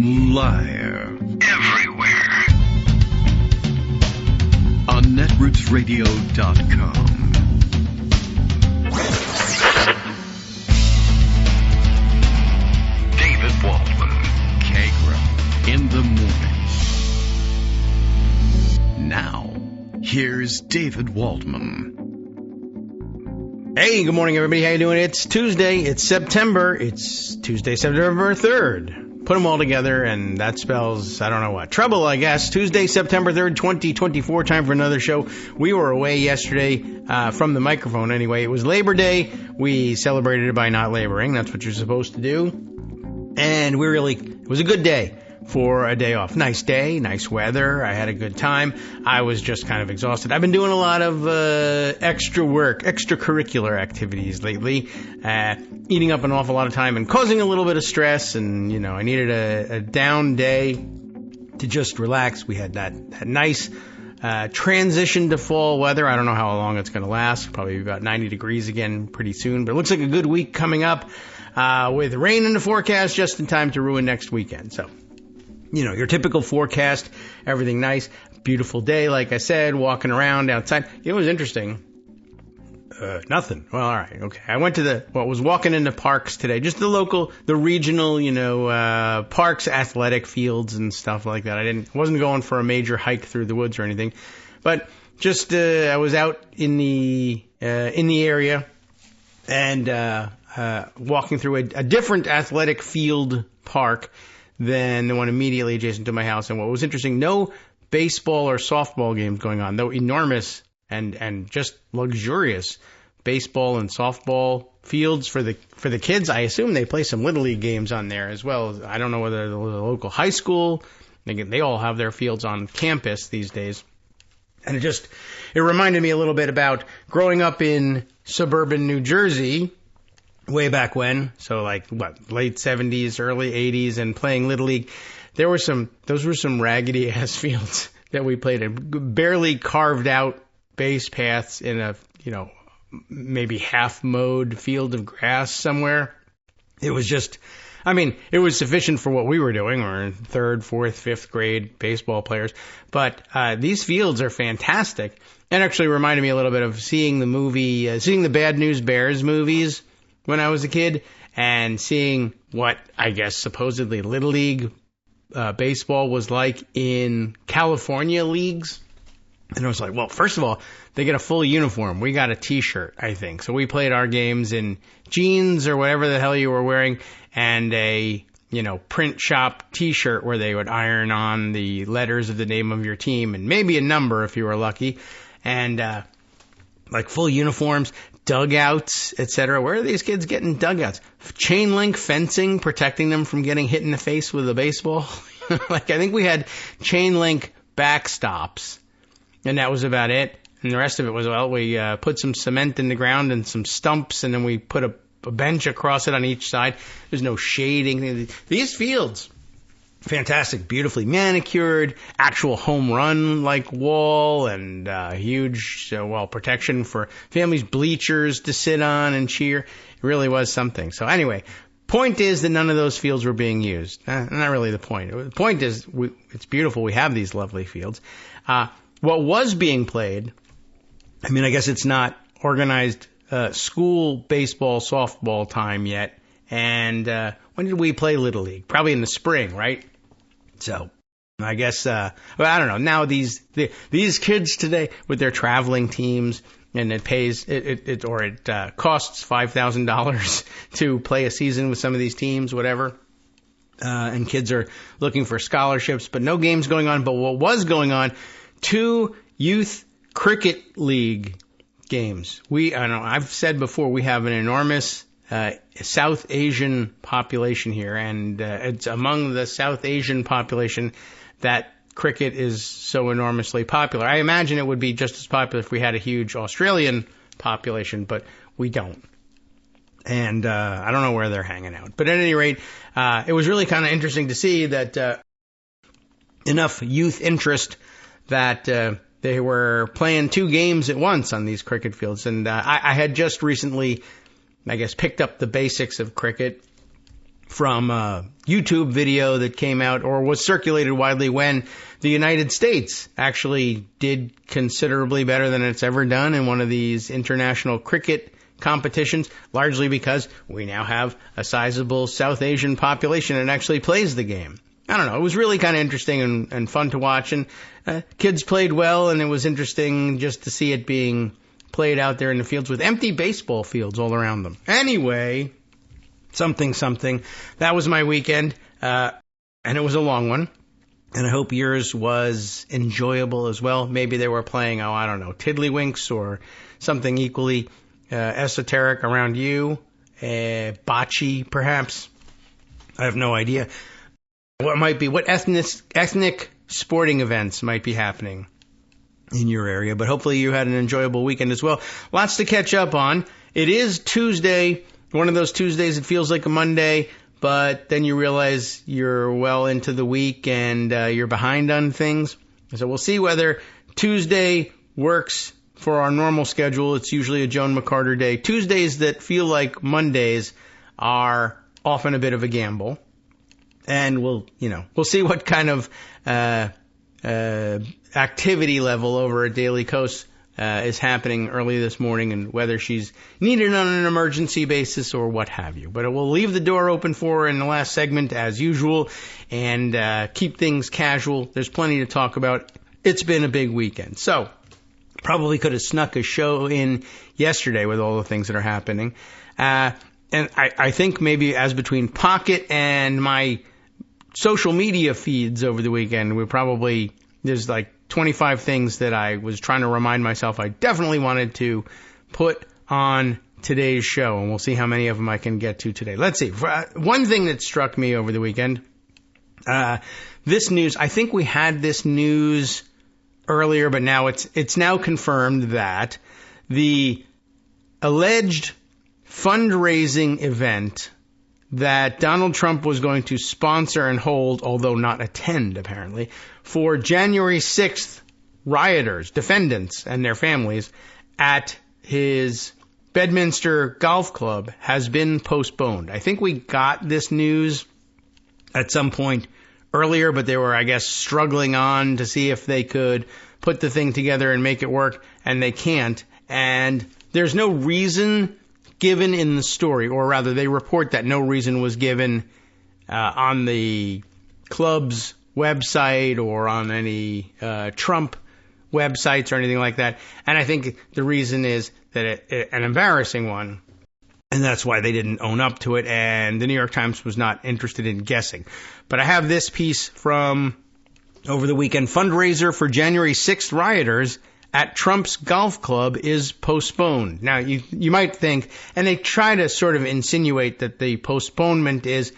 Live. Everywhere. On netrootsradio.com. David Waldman. Kagro. In the morning. Now, here's David Waldman. Hey, good morning, everybody. How you doing? It's Tuesday. It's September. It's Tuesday, September 3rd. Put them all together, and that spells, I don't know what. Trouble, I guess. Tuesday, September 3rd, 2024. Time for another show. We were away yesterday from the microphone anyway. It was Labor Day. We celebrated it by not laboring. That's what you're supposed to do. And it was a good day for a day off. Nice day, nice weather. I had a good time. I was just kind of exhausted. I've been doing a lot of extra work, extracurricular activities lately, eating up an awful lot of time and causing a little bit of stress. And, I needed a down day to just relax. We had that nice transition to fall weather. I don't know how long it's going to last. Probably about 90 degrees again pretty soon. But it looks like a good week coming up with rain in the forecast just in time to ruin next weekend. So, your typical forecast, everything nice, beautiful day, like I said, walking around outside. It was interesting. Nothing. Well, all right, okay. I went to was walking into parks today, just the regional, parks, athletic fields and stuff like that. I wasn't going for a major hike through the woods or anything, but just, I was out in the area and, walking through a different athletic field park than the one immediately adjacent to my house. And what was interesting, no baseball or softball games going on, though enormous and just luxurious baseball and softball fields for the kids. I assume they play some Little League games on there as well. I don't know whether the local high school, they all have their fields on campus these days. And it reminded me a little bit about growing up in suburban New Jersey, way back when, so late 70s, early 80s, and playing Little League. Those were some raggedy ass fields that we played in, barely carved out base paths in a, maybe half mowed field of grass somewhere. It was it was sufficient for what we were doing. We're in 3rd, 4th, 5th grade baseball players, but these fields are fantastic, and actually reminded me a little bit of seeing the Bad News Bears movies when I was a kid, and seeing what I guess supposedly Little League baseball was like in California leagues. And I was like, well, first of all, they get a full uniform. We got a T-shirt, I think. So we played our games in jeans or whatever the hell you were wearing, and a print shop T-shirt where they would iron on the letters of the name of your team and maybe a number if you were lucky, and full uniforms, dugouts, etc. Where are these kids getting dugouts? Chain link fencing, protecting them from getting hit in the face with a baseball. I think we had chain link backstops, and that was about it. And the rest of it was, we put some cement in the ground and some stumps, and then we put a bench across it on each side. There's no shading. These fields, fantastic, beautifully manicured, actual home run wall, and huge protection for families, bleachers to sit on and cheer. It really was something. So anyway, point is that none of those fields were being used. Not really the point. The point is it's beautiful. We have these lovely fields. What was being played, I guess it's not organized school baseball, softball time yet. And when did we play Little League? Probably in the spring, right? So I guess, I don't know. Now these kids today with their traveling teams, and it costs $5,000 to play a season with some of these teams, whatever. And kids are looking for scholarships, but no games going on. But what was going on, 2 youth cricket league games. I've said before, we have an enormous South Asian population here, and it's among the South Asian population that cricket is so enormously popular. I imagine it would be just as popular if we had a huge Australian population, but we don't. And I don't know where they're hanging out. But at any rate, it was really kind of interesting to see that enough youth interest that they were playing 2 games at once on these cricket fields. And I had just recently, I guess, picked up the basics of cricket from a YouTube video that came out or was circulated widely when the United States actually did considerably better than it's ever done in one of these international cricket competitions, largely because we now have a sizable South Asian population that actually plays the game. I don't know. It was really kind of interesting and fun to watch, and kids played well, and it was interesting just to see it being played out there in the fields with empty baseball fields all around them. Anyway, something. That was my weekend, and it was a long one, and I hope yours was enjoyable as well. Maybe they were playing, I don't know, tiddlywinks or something equally esoteric around you, bocce perhaps. I have no idea. What ethnic sporting events might be happening in your area, but hopefully you had an enjoyable weekend as well. Lots to catch up on. It is Tuesday, one of those Tuesdays it feels like a Monday, but then you realize you're well into the week and you're behind on things. So we'll see whether Tuesday works for our normal schedule. It's usually a Joan McCarter day. Tuesdays that feel like Mondays are often a bit of a gamble. And we'll see what kind of activity level over at Daily Kos is happening early this morning, and whether she's needed on an emergency basis or what have you. But we'll leave the door open for her in the last segment as usual, and keep things casual. There's plenty to talk about. It's been a big weekend. So probably could have snuck a show in yesterday with all the things that are happening. And I think maybe as between Pocket and my social media feeds over the weekend, there's like 25 things that I was trying to remind myself I definitely wanted to put on today's show, and we'll see how many of them I can get to today. Let's see. One thing that struck me over the weekend, this news, I think we had this news earlier, but now it's now confirmed that the alleged fundraising event that Donald Trump was going to sponsor and hold, although not attend apparently, for January 6th rioters, defendants, and their families at his Bedminster Golf Club has been postponed. I think we got this news at some point earlier, but they were, I guess, struggling on to see if they could put the thing together and make it work, and they can't. And there's no reason given in the story, or rather they report that no reason was given on the club's website or on any Trump websites or anything like that. And I think the reason is that an embarrassing one, and that's why they didn't own up to it, and the New York Times was not interested in guessing. But I have this piece from over the weekend. Fundraiser for January 6th rioters at Trump's golf club is postponed. Now, you might think, and they try to sort of insinuate that the postponement is,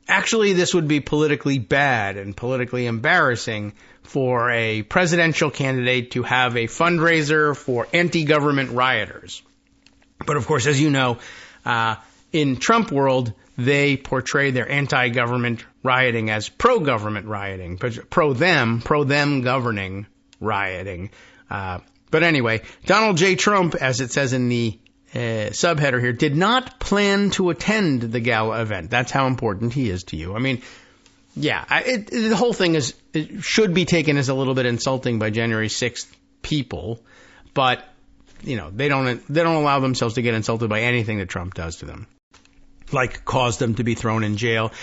actually this would be politically bad and politically embarrassing for a presidential candidate to have a fundraiser for anti-government rioters. But of course, as you know, in Trump world, they portray their anti-government rioting as pro-government rioting, pro-them governing rioting. But anyway, Donald J. Trump, as it says in the subheader here, did not plan to attend the gala event. That's how important he is to you. I mean, yeah, the whole thing it should be taken as a little bit insulting by January 6th people, but they don't allow themselves to get insulted by anything that Trump does to them, like cause them to be thrown in jail,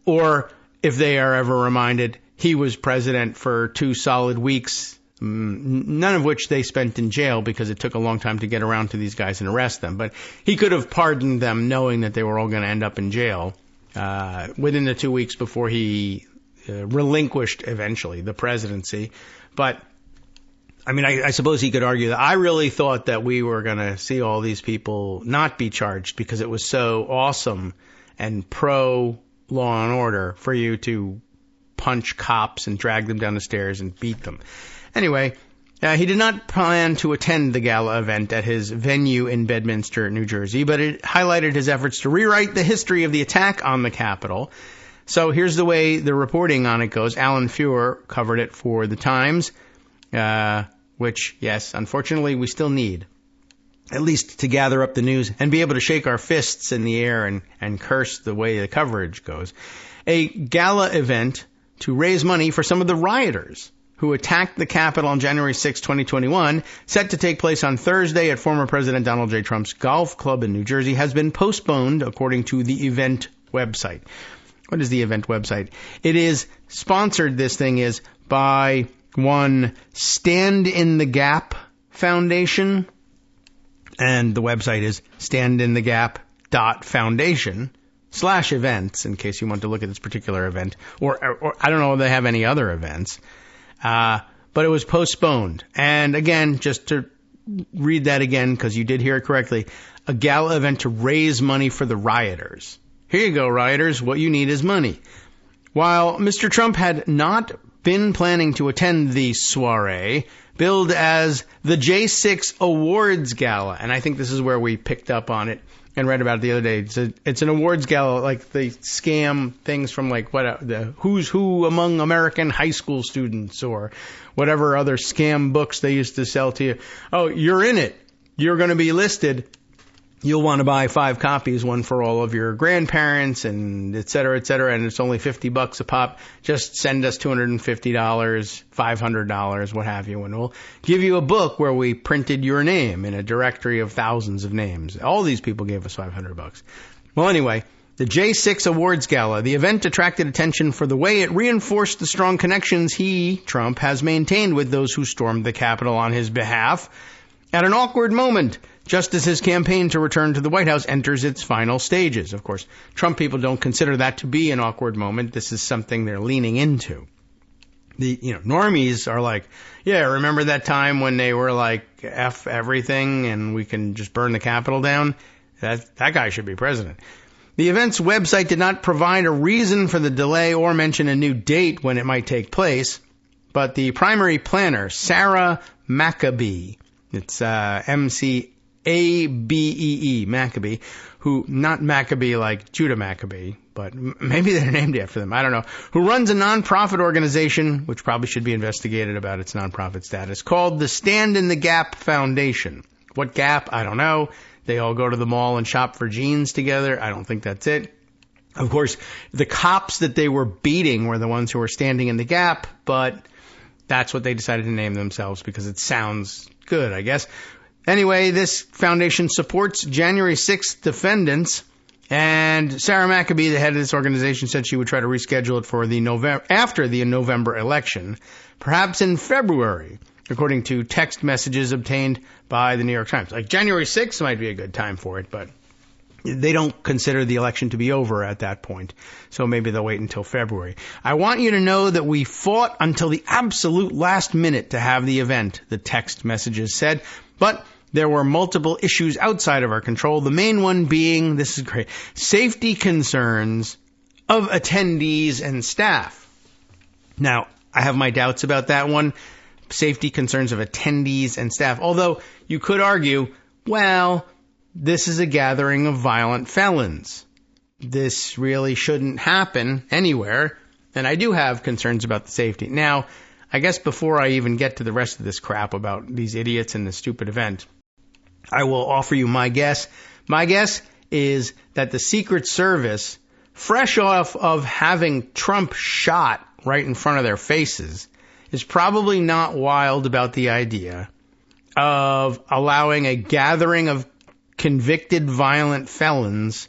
or if they are ever reminded he was president for 2 solid weeks, none of which they spent in jail because it took a long time to get around to these guys and arrest them. But he could have pardoned them knowing that they were all going to end up in jail within the 2 weeks before he relinquished eventually the presidency. But I mean, I suppose he could argue that I really thought that we were going to see all these people not be charged because it was so awesome and pro law and order for you to punch cops and drag them down the stairs and beat them. Anyway, he did not plan to attend the gala event at his venue in Bedminster, New Jersey, but it highlighted his efforts to rewrite the history of the attack on the Capitol. So here's the way the reporting on it goes. Alan Feuer covered it for The Times, which, yes, unfortunately, we still need. at least to gather up the news and be able to shake our fists in the air and curse the way the coverage goes. A gala event to raise money for some of the rioters who attacked the Capitol on January 6, 2021, set to take place on Thursday at former President Donald J. Trump's golf club in New Jersey, has been postponed, according to the event website. What is the event website? It is sponsored, this thing is, by one Stand in the Gap Foundation, and the website is standinthegap.foundation/events, in case you want to look at this particular event, or I don't know if they have any other events. But it was postponed. And again, just to read that again, because you did hear it correctly, a gala event to raise money for the rioters. Here you go, rioters. What you need is money. While Mr. Trump had not been planning to attend the soiree, billed as the J6 Awards Gala, and I think this is where we picked up on it and read about it the other day. It's an awards gala, like the scam things from like the Who's Who Among American High School Students or whatever other scam books they used to sell to you. Oh, you're in it. You're going to be listed. You'll want to buy 5 copies, one for all of your grandparents and et cetera, and it's only $50 a pop. Just send us $250, $500, what have you, and we'll give you a book where we printed your name in a directory of thousands of names. All these people gave us $500. Well, anyway, the J6 Awards Gala, the event attracted attention for the way it reinforced the strong connections Trump, has maintained with those who stormed the Capitol on his behalf at an awkward moment, just as his campaign to return to the White House enters its final stages. Of course, Trump people don't consider that to be an awkward moment. This is something they're leaning into. The normies are like, yeah, remember that time when they were like, F everything and we can just burn the Capitol down? That guy should be president. The event's website did not provide a reason for the delay or mention a new date when it might take place, but the primary planner, Sarah Maccabee, it's M-C-A-B-E-E, Maccabee, who, not Maccabee like Judah Maccabee, but maybe they're named after them, I don't know, who runs a nonprofit organization, which probably should be investigated about its nonprofit status, called the Stand in the Gap Foundation. What gap? I don't know. They all go to the mall and shop for jeans together. I don't think that's it. Of course, the cops that they were beating were the ones who were standing in the gap, but that's what they decided to name themselves because it sounds good, I guess. Anyway, this foundation supports January 6th defendants, and Sarah Maccabee, the head of this organization, said she would try to reschedule it for after the November election, perhaps in February, according to text messages obtained by the New York Times. Like January 6th might be a good time for it, but they don't consider the election to be over at that point, so maybe they'll wait until February. I want you to know that we fought until the absolute last minute to have the event, the text messages said, but there were multiple issues outside of our control, the main one being, this is great, safety concerns of attendees and staff. Now, I have my doubts about that one, safety concerns of attendees and staff, although you could argue, well, this is a gathering of violent felons. This really shouldn't happen anywhere, and I do have concerns about the safety. Now, I guess before I even get to the rest of this crap about these idiots and the stupid event, I will offer you my guess. My guess is that the Secret Service, fresh off of having Trump shot right in front of their faces, is probably not wild about the idea of allowing a gathering of convicted violent felons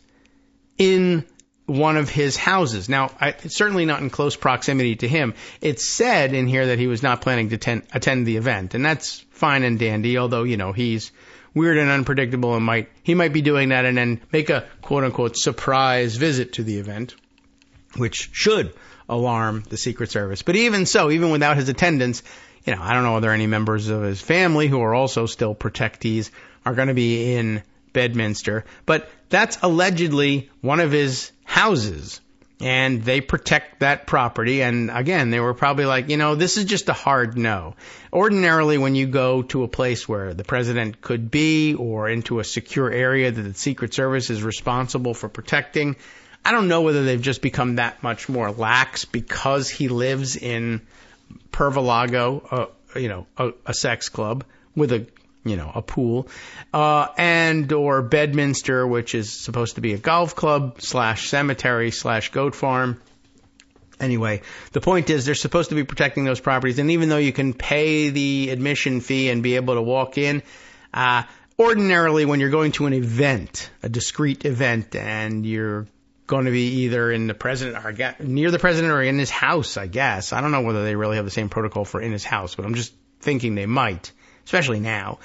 in one of his houses. Now, certainly not in close proximity to him. It's said in here that he was not planning to attend the event, and that's fine and dandy, although, he's weird and unpredictable and he might be doing that and then make a quote-unquote surprise visit to the event, which should alarm the Secret Service. But even so, even without his attendance, I don't know whether any members of his family who are also still protectees are going to be in Bedminster, but that's allegedly one of his houses, and they protect that property. And again, they were probably like, this is just a hard no. Ordinarily, when you go to a place where the president could be or into a secure area that the Secret Service is responsible for protecting, I don't know whether they've just become that much more lax because he lives in Pervalago, a sex club with a a pool, and or Bedminster, which is supposed to be a golf club / cemetery / goat farm. Anyway, the point is they're supposed to be protecting those properties. And even though you can pay the admission fee and be able to walk in, ordinarily when you're going to an event, a discrete event, and you're going to be either in the president or near the president or in his house, I guess. I don't know whether they really have the same protocol for in his house, but I'm just thinking they might, especially now.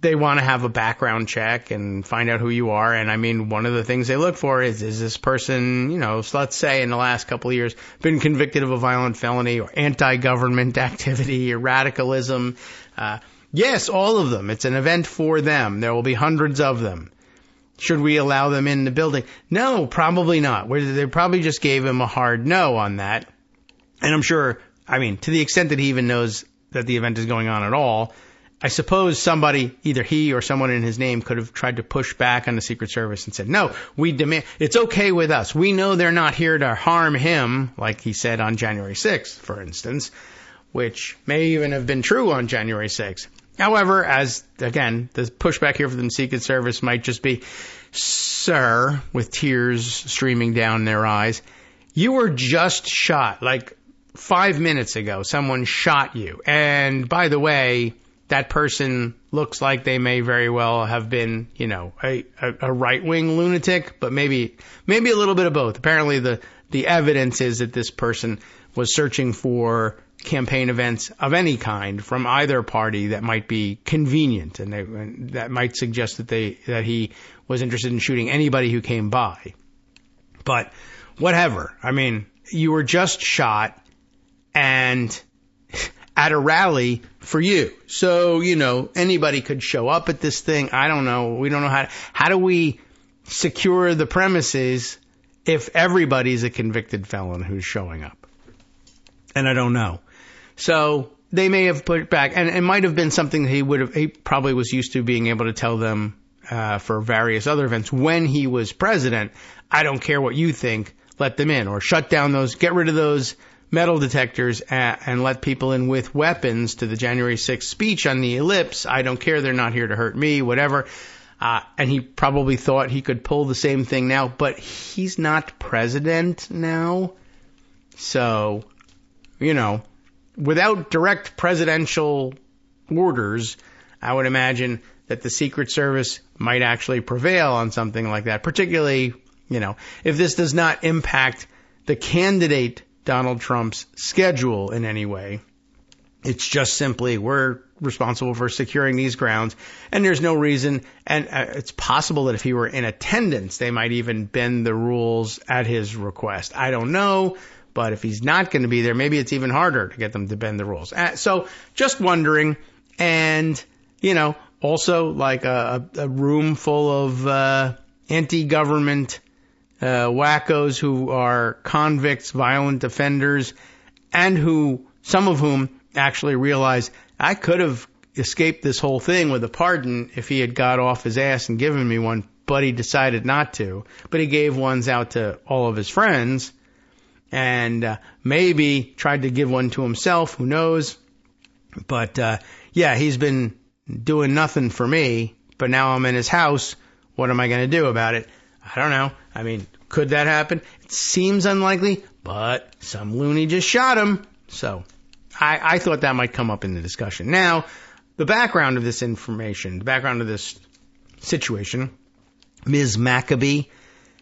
They want to have a background check and find out who you are. And I mean, one of the things they look for is this person, so let's say in the last couple of years, been convicted of a violent felony or anti-government activity or radicalism. Yes, all of them. It's an event for them. There will be hundreds of them. Should we allow them in the building? No, probably not. They probably just gave him a hard no on that. And I'm sure, to the extent that he even knows that the event is going on at all, I suppose somebody, either he or someone in his name, could have tried to push back on the Secret Service and said, no, we demand, it's okay with us. We know they're not here to harm him, like he said on January 6th, for instance, which may even have been true on January 6th. However, again, the pushback here from the Secret Service might just be, sir, with tears streaming down their eyes, you were just shot, like 5 minutes ago, someone shot you. And by the way, that person looks like they may very well have been, a right-wing lunatic, but maybe a little bit of both. Apparently, the evidence is that this person was searching for campaign events of any kind from either party that might be convenient, and that might suggest that he was interested in shooting anybody who came by. But whatever. You were just shot, and at a rally for you. So, anybody could show up at this thing. I don't know. We don't know how do we secure the premises if everybody's a convicted felon who's showing up? And I don't know. So they may have put back, and it might have been something that he probably was used to being able to tell them for various other events when he was president. I don't care what you think, let them in, or shut down get rid of those metal detectors and let people in with weapons to the January 6th speech on the ellipse. I don't care. They're not here to hurt me, whatever. And he probably thought he could pull the same thing now, but he's not president now. So, without direct presidential orders, I would imagine that the Secret Service might actually prevail on something like that, particularly, if this does not impact the candidate Donald Trump's schedule in any way. It's just simply we're responsible for securing these grounds, and there's no reason, and it's possible that if he were in attendance, they might even bend the rules at his request. I don't know, but if he's not going to be there, maybe it's even harder to get them to bend the rules. So just wondering, and, also like a room full of anti-government wackos who are convicts, violent offenders, and some of whom actually realize I could have escaped this whole thing with a pardon if he had got off his ass and given me one, but he decided not to. But he gave ones out to all of his friends and maybe tried to give one to himself. Who knows? But he's been doing nothing for me, but now I'm in his house. What am I going to do about it? I don't know. Could that happen? It seems unlikely, but some loony just shot him. So I thought that might come up in the discussion. Now, the background of this information, the background of this situation, Ms. Maccabee,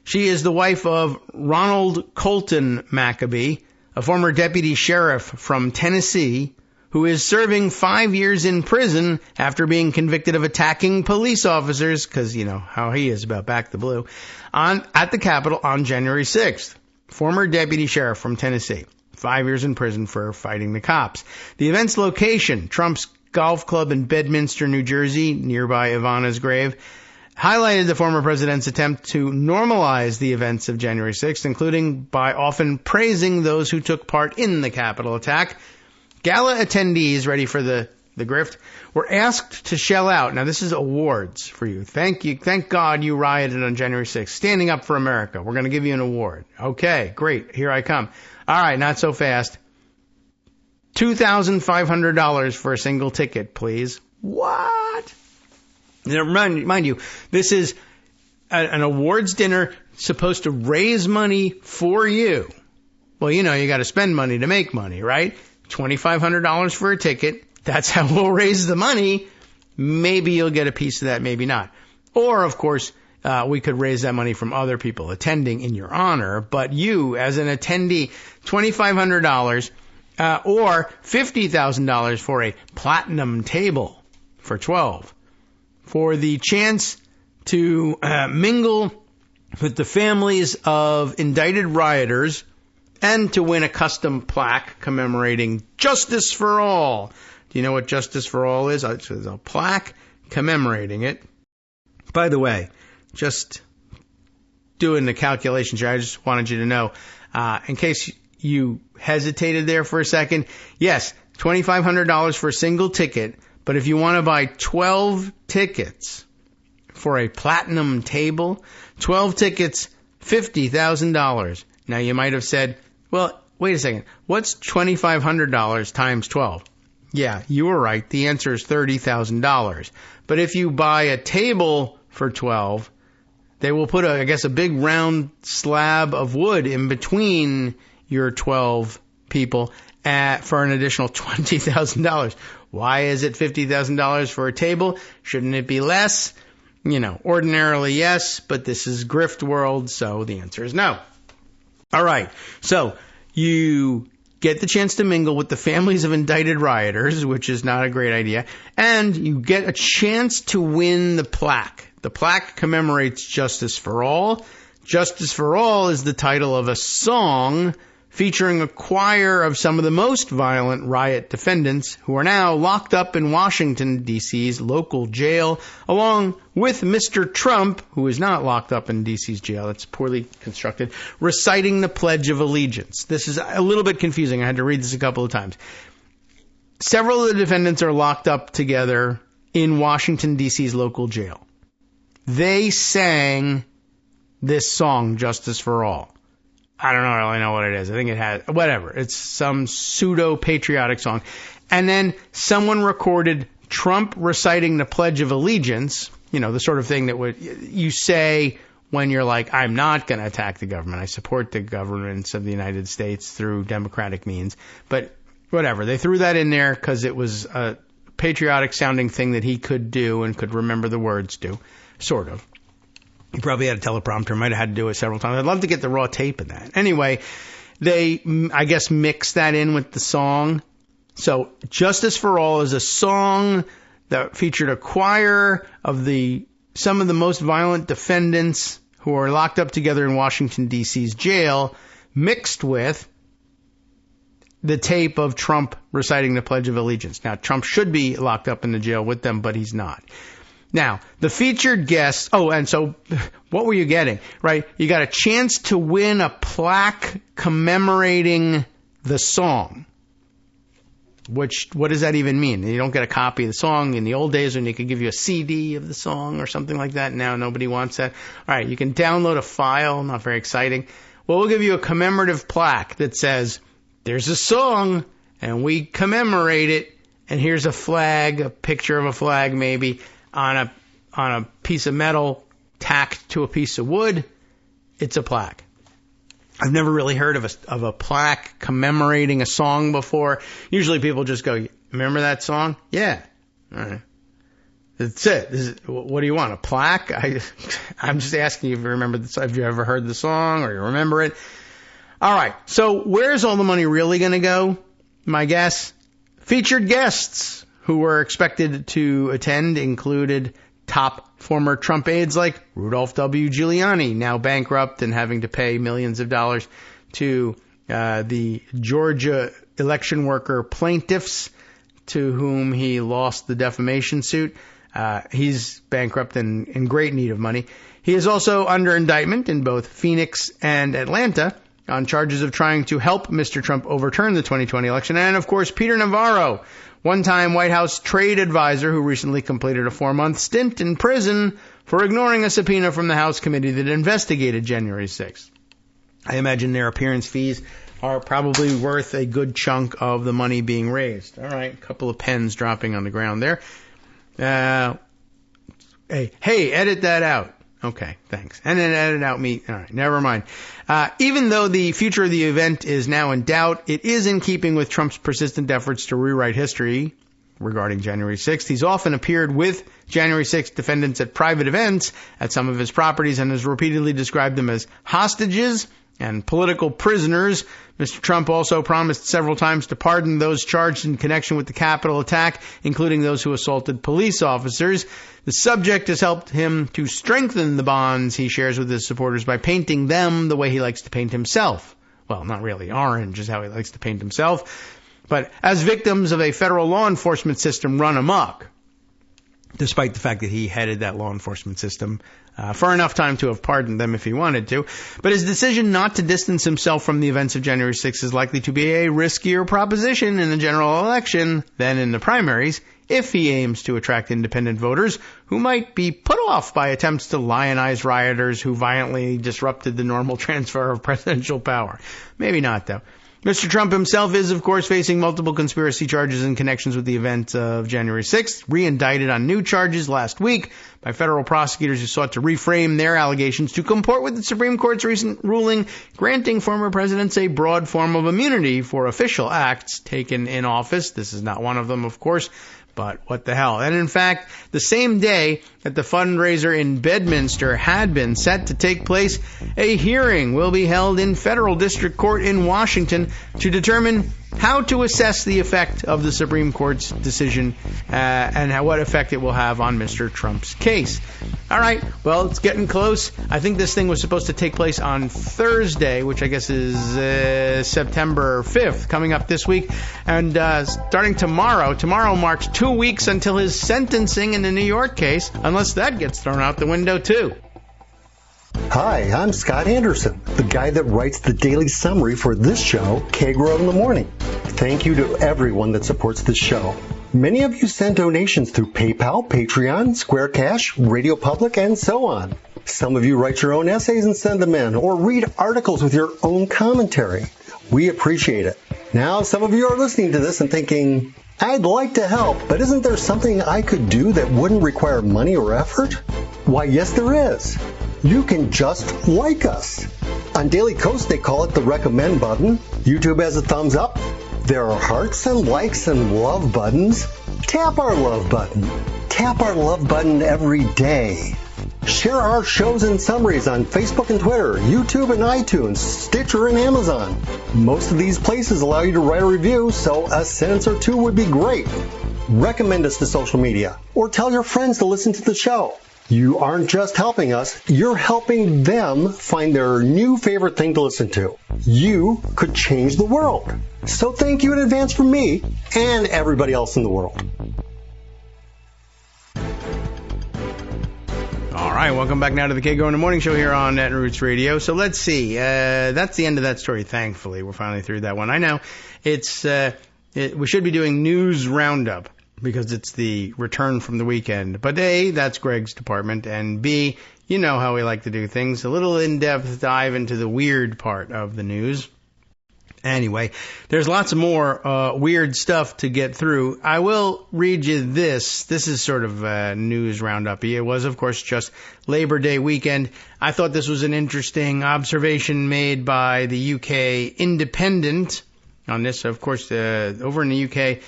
she is the wife of Ronald Colton Maccabee, a former deputy sheriff from Tennessee, who is serving 5 years in prison after being convicted of attacking police officers, because you know how he is about back the blue, at the Capitol on January 6th. Former deputy sheriff from Tennessee, 5 years in prison for fighting the cops. The event's location, Trump's golf club in Bedminster, New Jersey, nearby Ivana's grave, highlighted the former president's attempt to normalize the events of January 6th, including by often praising those who took part in the Capitol attack. Gala attendees, ready for the grift, were asked to shell out. Now, this is awards for you. Thank God you rioted on January 6th. Standing up for America. We're going to give you an award. Okay, great. Here I come. All right, not so fast. $2,500 for a single ticket, please. What? Now, mind you, this is an awards dinner supposed to raise money for you. Well, you got to spend money to make money, right? $2,500 for a ticket. That's how we'll raise the money. Maybe you'll get a piece of that, maybe not. Or, of course, we could raise that money from other people attending in your honor. But you, as an attendee, $2,500 or $50,000 for a platinum table for 12. For the chance to mingle with the families of indicted rioters and to win a custom plaque commemorating Justice for All. Do you know what Justice for All is? It's a plaque commemorating it. By the way, just doing the calculations here, I just wanted you to know, in case you hesitated there for a second, yes, $2,500 for a single ticket, but if you want to buy 12 tickets for a platinum table, 12 tickets, $50,000. Now, you might have said, well, wait a second, what's $2,500 times 12? Yeah, you were right. The answer is $30,000. But if you buy a table for 12, they will put, a big round slab of wood in between your 12 people for an additional $20,000. Why is it $50,000 for a table? Shouldn't it be less? Ordinarily yes, but this is grift world, so the answer is no. All right, so you get the chance to mingle with the families of indicted rioters, which is not a great idea, and you get a chance to win the plaque. The plaque commemorates Justice for All. Justice for All is the title of a song featuring a choir of some of the most violent riot defendants who are now locked up in Washington, D.C.'s local jail, along with Mr. Trump, who is not locked up in D.C.'s jail. It's poorly constructed, reciting the Pledge of Allegiance. This is a little bit confusing. I had to read this a couple of times. Several of the defendants are locked up together in Washington, D.C.'s local jail. They sang this song, Justice for All. I don't really know what it is. I think it has, whatever. It's some pseudo-patriotic song. And then someone recorded Trump reciting the Pledge of Allegiance, the sort of thing that you say when you're like, I'm not going to attack the government. I support the governments of the United States through democratic means. But whatever. They threw that in there because it was a patriotic-sounding thing that he could do and could remember the words to, sort of. He probably had a teleprompter, might have had to do it several times. I'd love to get the raw tape of that. Anyway, they, I guess, mixed that in with the song. So Justice for All is a song that featured a choir of some of the most violent defendants who are locked up together in Washington, D.C.'s jail, mixed with the tape of Trump reciting the Pledge of Allegiance. Now, Trump should be locked up in the jail with them, but he's not. Now, the featured guests, and so what were you getting, right? You got a chance to win a plaque commemorating the song. What does that even mean? You don't get a copy of the song. In the old days when you could give you a CD of the song or something like that, now nobody wants that. All right, you can download a file, not very exciting. Well, we'll give you a commemorative plaque that says, there's a song, and we commemorate it, and here's a flag, a picture of a flag maybe, on a piece of metal tacked to a piece of wood. It's a plaque. I've never really heard of a plaque commemorating a song before. Usually people just go, remember that song? Yeah. All right. That's it. What do you want? A plaque? I'm just asking you if you remember this. Have you ever heard the song or you remember it? All right. So where's all the money really going to go? My guess, featured guests who were expected to attend included top former Trump aides like Rudolph W. Giuliani, now bankrupt and having to pay millions of dollars to the Georgia election worker plaintiffs to whom he lost the defamation suit. He's bankrupt and in great need of money. He is also under indictment in both Phoenix and Atlanta on charges of trying to help Mr. Trump overturn the 2020 election. And, of course, Peter Navarro, one-time White House trade advisor who recently completed a 4-month stint in prison for ignoring a subpoena from the House committee that investigated January 6th. I imagine their appearance fees are probably worth a good chunk of the money being raised. All right, a couple of pens dropping on the ground there. Hey, edit that out. Okay, thanks. And then edit out me. All right, never mind. Even though the future of the event is now in doubt, it is in keeping with Trump's persistent efforts to rewrite history regarding January 6th. He's often appeared with January 6th defendants at private events at some of his properties and has repeatedly described them as hostages and political prisoners. Mr. Trump also promised several times to pardon those charged in connection with the Capitol attack, including those who assaulted police officers. The subject has helped him to strengthen the bonds he shares with his supporters by painting them the way he likes to paint himself. Well, not really. Orange is how he likes to paint himself. But as victims of a federal law enforcement system run amok, despite the fact that he headed that law enforcement system for enough time to have pardoned them if he wanted to. But his decision not to distance himself from the events of January 6th is likely to be a riskier proposition in the general election than in the primaries if he aims to attract independent voters who might be put off by attempts to lionize rioters who violently disrupted the normal transfer of presidential power. Maybe not, though. Mr. Trump himself is, of course, facing multiple conspiracy charges in connections with the event of January 6th, re-indicted on new charges last week by federal prosecutors who sought to reframe their allegations to comport with the Supreme Court's recent ruling granting former presidents a broad form of immunity for official acts taken in office. This is not one of them, of course. But what the hell? And in fact, the same day that the fundraiser in Bedminster had been set to take place, a hearing will be held in federal district court in Washington to determine how to assess the effect of the Supreme Court's decision and what effect it will have on Mr. Trump's case. All right, well, it's getting close. I think this thing was supposed to take place on Thursday, which I guess is September 5th, coming up this week. And starting tomorrow marks 2 weeks until his sentencing in the New York case, unless that gets thrown out the window, too. Hi, I'm Scott Anderson, the guy that writes the daily summary for this show, Kagro in the Morning. Thank you to everyone that supports this show. Many of you send donations through PayPal, Patreon, Square Cash, Radio Public, and so on. Some of you write your own essays and send them in, or read articles with your own commentary. We appreciate it. Now, some of you are listening to this and thinking, I'd like to help, but isn't there something I could do that wouldn't require money or effort? Why, yes, there is. You can just like us. On Daily Kos, they call it the recommend button. YouTube has a thumbs up. There are hearts and likes and love buttons. Tap our love button. Tap our love button every day. Share our shows and summaries on Facebook and Twitter, YouTube and iTunes, Stitcher and Amazon. Most of these places allow you to write a review, so a sentence or two would be great. Recommend us to social media, or tell your friends to listen to the show. You aren't just helping us, you're helping them find their new favorite thing to listen to. You could change the world. So thank you in advance from me and everybody else in the world. All right, welcome back now to the Kagro in the Morning Show here on Net Roots Radio. So let's see. That's the end of that story, thankfully. We're finally through that one. I know we should be doing News Roundup, because it's the return from the weekend. But A, that's Greg's department, and B, you know how we like to do things. A little in-depth dive into the weird part of the news. Anyway, there's lots of more weird stuff to get through. I will read you this. This is sort of a news roundup. It was, of course, just Labor Day weekend. I thought this was an interesting observation made by the UK Independent on this. Of course, over in the UK,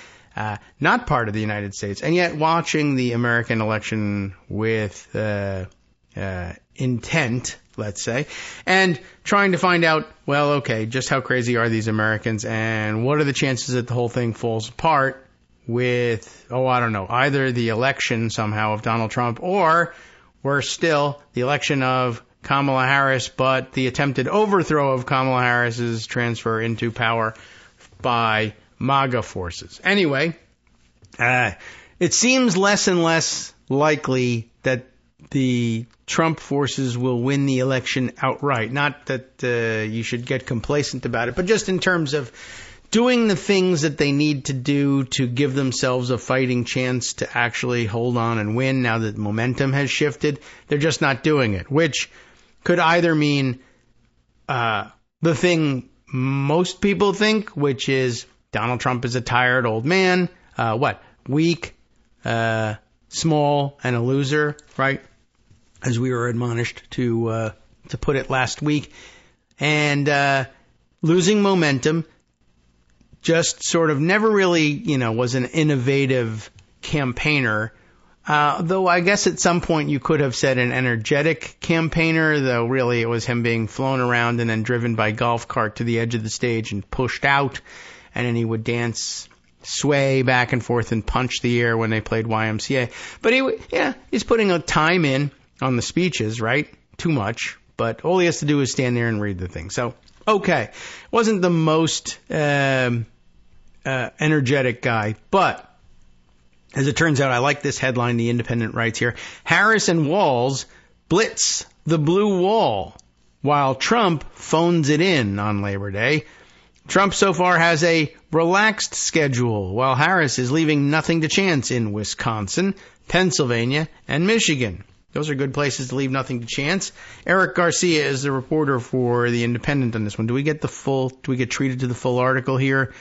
not part of the United States, and yet watching the American election with intent, let's say, and trying to find out, well, okay, just how crazy are these Americans, and what are the chances that the whole thing falls apart with, I don't know, either the election somehow of Donald Trump, or worse still, the election of Kamala Harris, but the attempted overthrow of Kamala Harris's transfer into power by MAGA forces. Anyway, it seems less and less likely that the Trump forces will win the election outright. Not that you should get complacent about it, but just in terms of doing the things that they need to do to give themselves a fighting chance to actually hold on and win now that momentum has shifted. They're just not doing it, which could either mean the thing most people think, which is Donald Trump is a tired old man, weak, small and a loser, right? As we were admonished to put it last week. And losing momentum, just sort of never really, was an innovative campaigner. Though I guess at some point you could have said an energetic campaigner, though really it was him being flown around and then driven by golf cart to the edge of the stage and pushed out. And then he would dance, sway back and forth and punch the air when they played YMCA. But he's putting a time in on the speeches, right? Too much. But all he has to do is stand there and read the thing. So, okay. Wasn't the most energetic guy, but as it turns out, I like this headline, The Independent writes here. Harris and Walz blitz the blue wall while Trump phones it in on Labor Day. Trump so far has a relaxed schedule, while Harris is leaving nothing to chance in Wisconsin, Pennsylvania, and Michigan. Those are good places to leave nothing to chance. Eric Garcia is the reporter for The Independent on this one. Do we get treated to the full article here?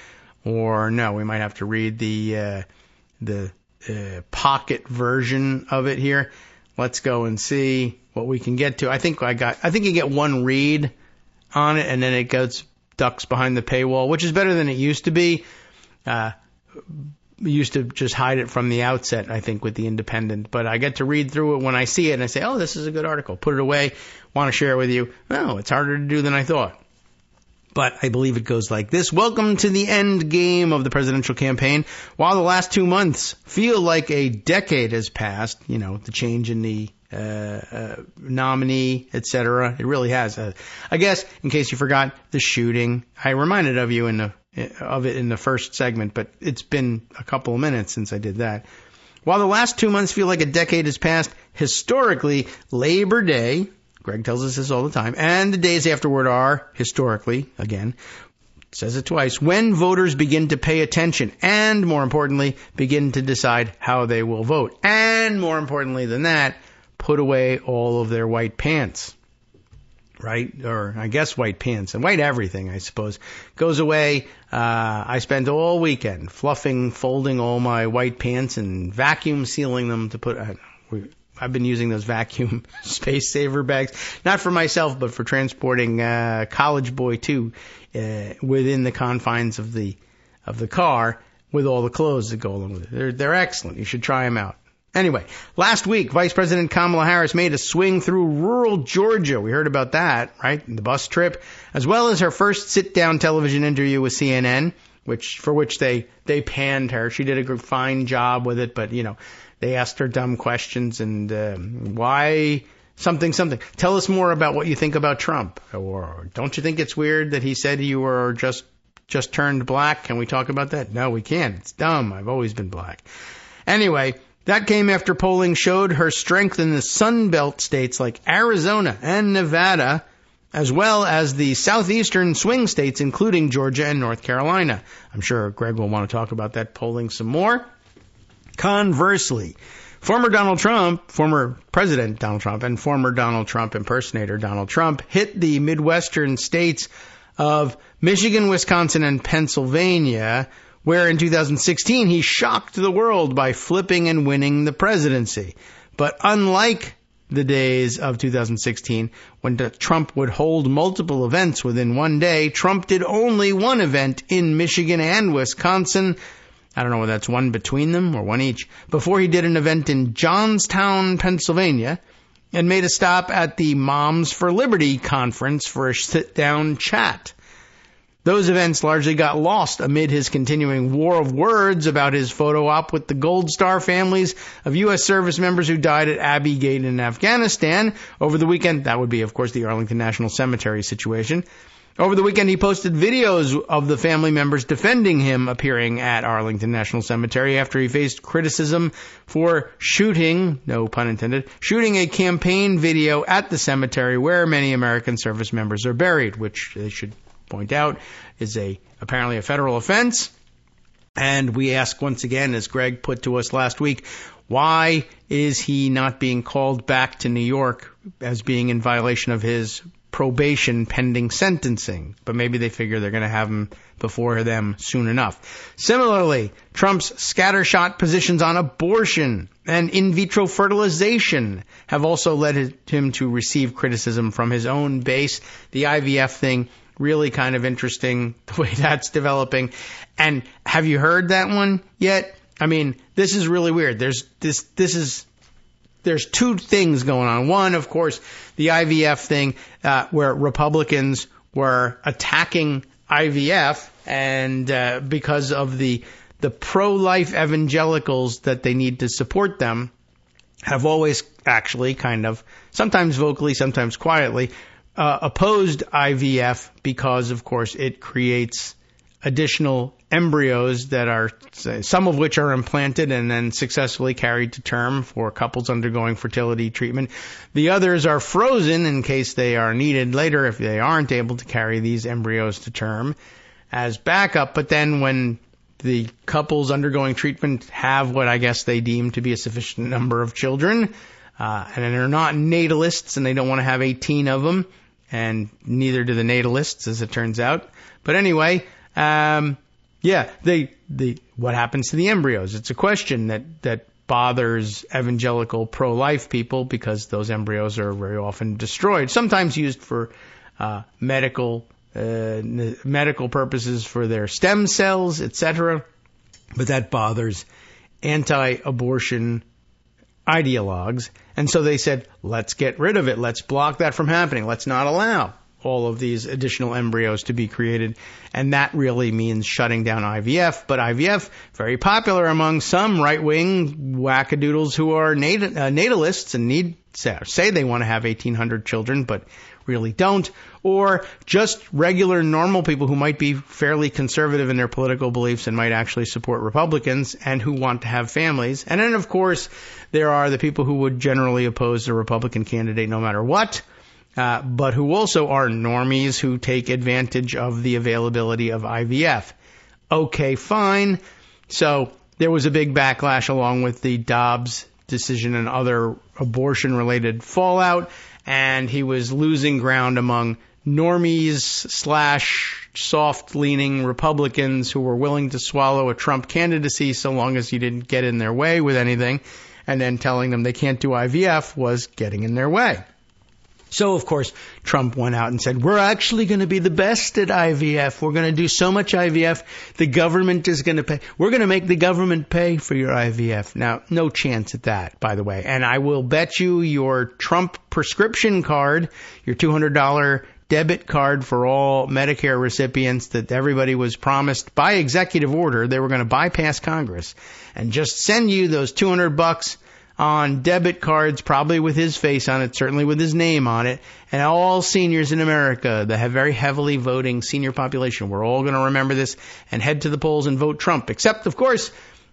Or no, we might have to read the pocket version of it here. Let's go and see what we can get to. I think you get one read on it and then it ducks behind the paywall, which is better than it used to be. We used to just hide it from the outset, I think, with The Independent. But I get to read through it when I see it and I say, oh, this is a good article. Put it away. Want to share it with you. No, it's harder to do than I thought. But I believe it goes like this. Welcome to the end game of the presidential campaign. While the last 2 months feel like a decade has passed, the change in the nominee, etc. It really has. I guess, in case you forgot, the shooting. I reminded of you of it in the first segment, but it's been a couple of minutes since I did that. While the last 2 months feel like a decade has passed, historically, Labor Day, Greg tells us this all the time, and the days afterward are, historically, again, says it twice, when voters begin to pay attention and, more importantly, begin to decide how they will vote. And, more importantly than that, put away all of their white pants. Right? Or, I guess, white pants and white everything, I suppose. Goes away. I spent all weekend folding all my white pants and vacuum sealing them to put... I've been using those vacuum space saver bags, not for myself, but for transporting college boy too, within the confines of the car with all the clothes that go along with it. They're excellent. You should try them out. Anyway, last week, Vice President Kamala Harris made a swing through rural Georgia. We heard about that, right? The bus trip, as well as her first sit-down television interview with CNN, for which they panned her. She did a fine job with it, but they asked her dumb questions and why something. Tell us more about what you think about Trump. Or don't you think it's weird that he said you were just turned black? Can we talk about that? No, we can't. It's dumb. I've always been black. Anyway, that came after polling showed her strength in the Sun Belt states like Arizona and Nevada, as well as the southeastern swing states, including Georgia and North Carolina. I'm sure Greg will want to talk about that polling some more. Conversely, former President Donald Trump and former Donald Trump impersonator Donald Trump hit the Midwestern states of Michigan, Wisconsin, and Pennsylvania, where in 2016 he shocked the world by flipping and winning the presidency. But unlike the days of 2016, when Trump would hold multiple events within one day, Trump did only one event in Michigan and Wisconsin. I don't know whether that's one between them or one each, before he did an event in Johnstown, Pennsylvania, and made a stop at the Moms for Liberty conference for a sit-down chat. Those events largely got lost amid his continuing war of words about his photo op with the Gold Star families of U.S. service members who died at Abbey Gate in Afghanistan over the weekend. That would be, of course, the Arlington National Cemetery situation. Over the weekend, he posted videos of the family members defending him appearing at Arlington National Cemetery after he faced criticism for shooting, no pun intended, shooting a campaign video at the cemetery where many American service members are buried, which they should point out is apparently a federal offense. And we ask once again, as Greg put to us last week, why is he not being called back to New York as being in violation of his probation pending sentencing? But maybe they figure they're going to have him before them soon enough. Similarly, Trump's scattershot positions on abortion and in vitro fertilization have also led him to receive criticism from his own base. The IVF thing, really kind of interesting, the way that's developing. And have you heard that one yet? I mean, this is really weird. There's two things going on. One, of course, the IVF thing, where Republicans were attacking IVF, and because of the pro-life evangelicals that they need to support them, have always actually kind of, sometimes vocally, sometimes quietly, opposed IVF because, of course, it creates additional embryos that are, some of which are implanted and then successfully carried to term for couples undergoing fertility treatment. The others are frozen in case they are needed later if they aren't able to carry these embryos to term as backup. But then when the couples undergoing treatment have what I guess they deem to be a sufficient number of children, and they're not natalists and they don't want to have 18 of them, and neither do the natalists, as it turns out. But anyway, what happens to the embryos? It's a question that bothers evangelical pro-life people because those embryos are very often destroyed, sometimes used for medical purposes for their stem cells, etc. But that bothers anti-abortion ideologues. And so they said, let's get rid of it. Let's block that from happening. Let's not allow all of these additional embryos to be created. And that really means shutting down IVF. But IVF, very popular among some right-wing wackadoodles who are natalists and say they want to have 1,800 children, but really don't, or just regular normal people who might be fairly conservative in their political beliefs and might actually support Republicans and who want to have families. And then, of course, there are the people who would generally oppose the Republican candidate no matter what, but who also are normies who take advantage of the availability of IVF. Okay, fine. So there was a big backlash along with the Dobbs decision and other abortion-related fallout, and he was losing ground among normies / soft-leaning Republicans who were willing to swallow a Trump candidacy so long as he didn't get in their way with anything, and then telling them they can't do IVF was getting in their way. So, of course, Trump went out and said, we're actually going to be the best at IVF. We're going to do so much IVF, the government is going to pay. We're going to make the government pay for your IVF. Now, no chance at that, by the way. And I will bet you your Trump prescription card, your $200 debit card for all Medicare recipients that everybody was promised by executive order, they were going to bypass Congress and just send you those $200 on debit cards, probably with his face on it, certainly with his name on it, and all seniors in America, the very heavily voting senior population, we're all going to remember this and head to the polls and vote Trump. Except, of course,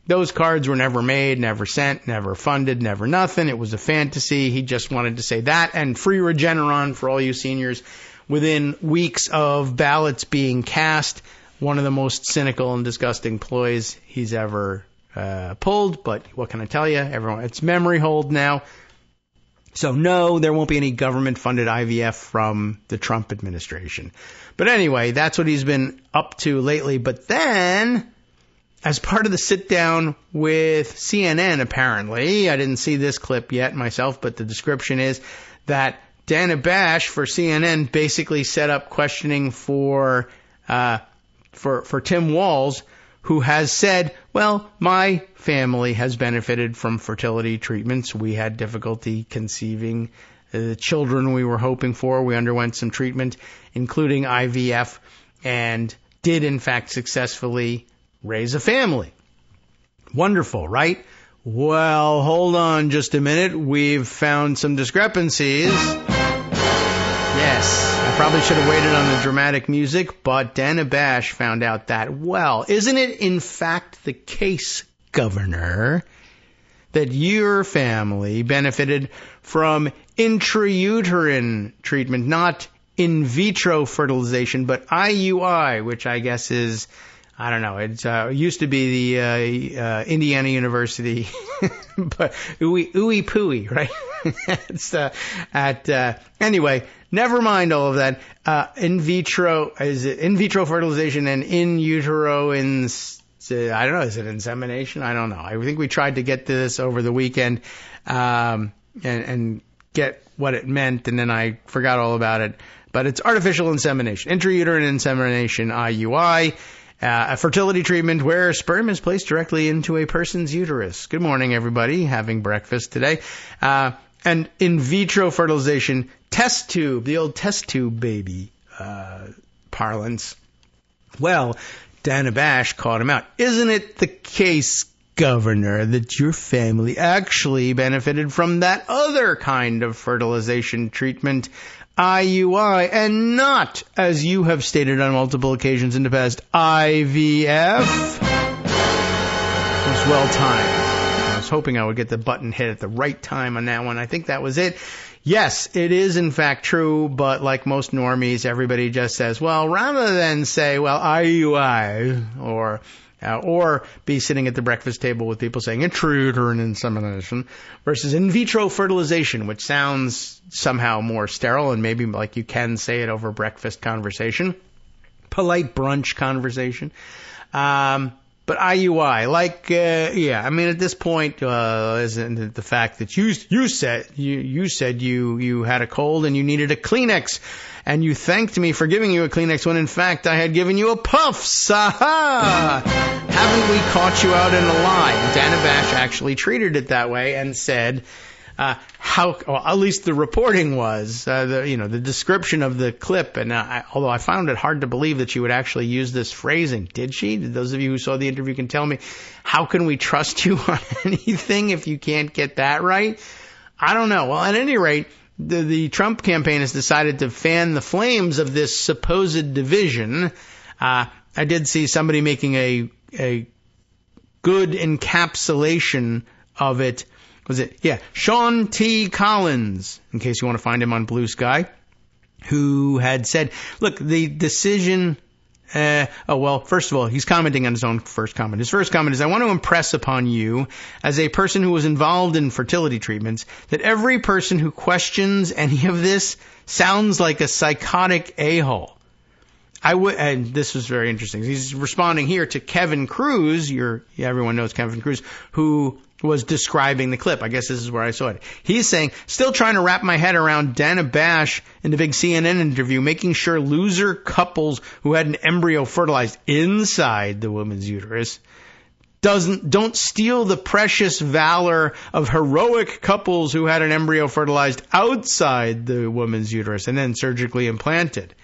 those cards were never made, never sent, never funded, never nothing. It was a fantasy. He just wanted to say that and free Regeneron for all you seniors within weeks of ballots being cast. One of the most cynical and disgusting ploys he's ever pulled, but what can I tell you? Everyone, it's memory hold now. So no, there won't be any government-funded IVF from the Trump administration. But anyway, that's what he's been up to lately. But then, as part of the sit-down with CNN, apparently, I didn't see this clip yet myself, but the description is that Dana Bash for CNN basically set up questioning for Tim Walz, who has said, well, my family has benefited from fertility treatments. We had difficulty conceiving the children we were hoping for. We underwent some treatment, including IVF, and did, in fact, successfully raise a family. Wonderful, right? Well, hold on just a minute. We've found some discrepancies. Yes, I probably should have waited on the dramatic music, but Dana Bash found out that, well, isn't it in fact the case, Governor, that your family benefited from intrauterine treatment, not in vitro fertilization, but IUI, which I guess is, I don't know, it used to be the Indiana University, but ooey pooey, right? It's anyway, never mind all of that. In vitro fertilization and in utero I don't know. Is it insemination? I don't know. I think we tried to get to this over the weekend and get what it meant, and then I forgot all about it. But it's artificial insemination, intrauterine insemination, IUI, a fertility treatment where sperm is placed directly into a person's uterus. Good morning, everybody. Having breakfast today. And in vitro fertilization, test tube, the old test tube baby parlance. Well, Dana Bash caught him out. Isn't it the case, Governor, that your family actually benefited from that other kind of fertilization treatment, IUI, and not, as you have stated on multiple occasions in the past, IVF? It was well timed. I was hoping I would get the button hit at the right time on that one. I think that was it. Yes, it is in fact true, but like most normies, everybody just says, well, rather than say, well, IUI, or be sitting at the breakfast table with people saying intrauterine insemination versus in vitro fertilization, which sounds somehow more sterile and maybe like you can say it over breakfast conversation, polite brunch conversation. But IUI, I mean, at this point, isn't it the fact that you said you had a cold and you needed a Kleenex, and you thanked me for giving you a Kleenex when in fact I had given you a Puffs. Aha! Haven't we caught you out in a lie? Dana Bash actually treated it that way and said, at least the reporting was, the description of the clip, and although I found it hard to believe that she would actually use this phrasing. Did she? Those of you who saw the interview can tell me, how can we trust you on anything if you can't get that right? I don't know. Well, at any rate, the Trump campaign has decided to fan the flames of this supposed division. I did see somebody making a good encapsulation of it. Was it? Yeah. Sean T. Collins, in case you want to find him on Blue Sky, who had said, look, the decision, first of all, he's commenting on his own first comment. His first comment is, I want to impress upon you, as a person who was involved in fertility treatments, that every person who questions any of this sounds like a psychotic a-hole. And this was very interesting. He's responding here to Kevin Cruz, everyone knows Kevin Cruz, who was describing the clip. I guess this is where I saw it. He's saying, still trying to wrap my head around Dana Bash in the big CNN interview, making sure loser couples who had an embryo fertilized inside the woman's uterus don't steal the precious valor of heroic couples who had an embryo fertilized outside the woman's uterus and then surgically implanted.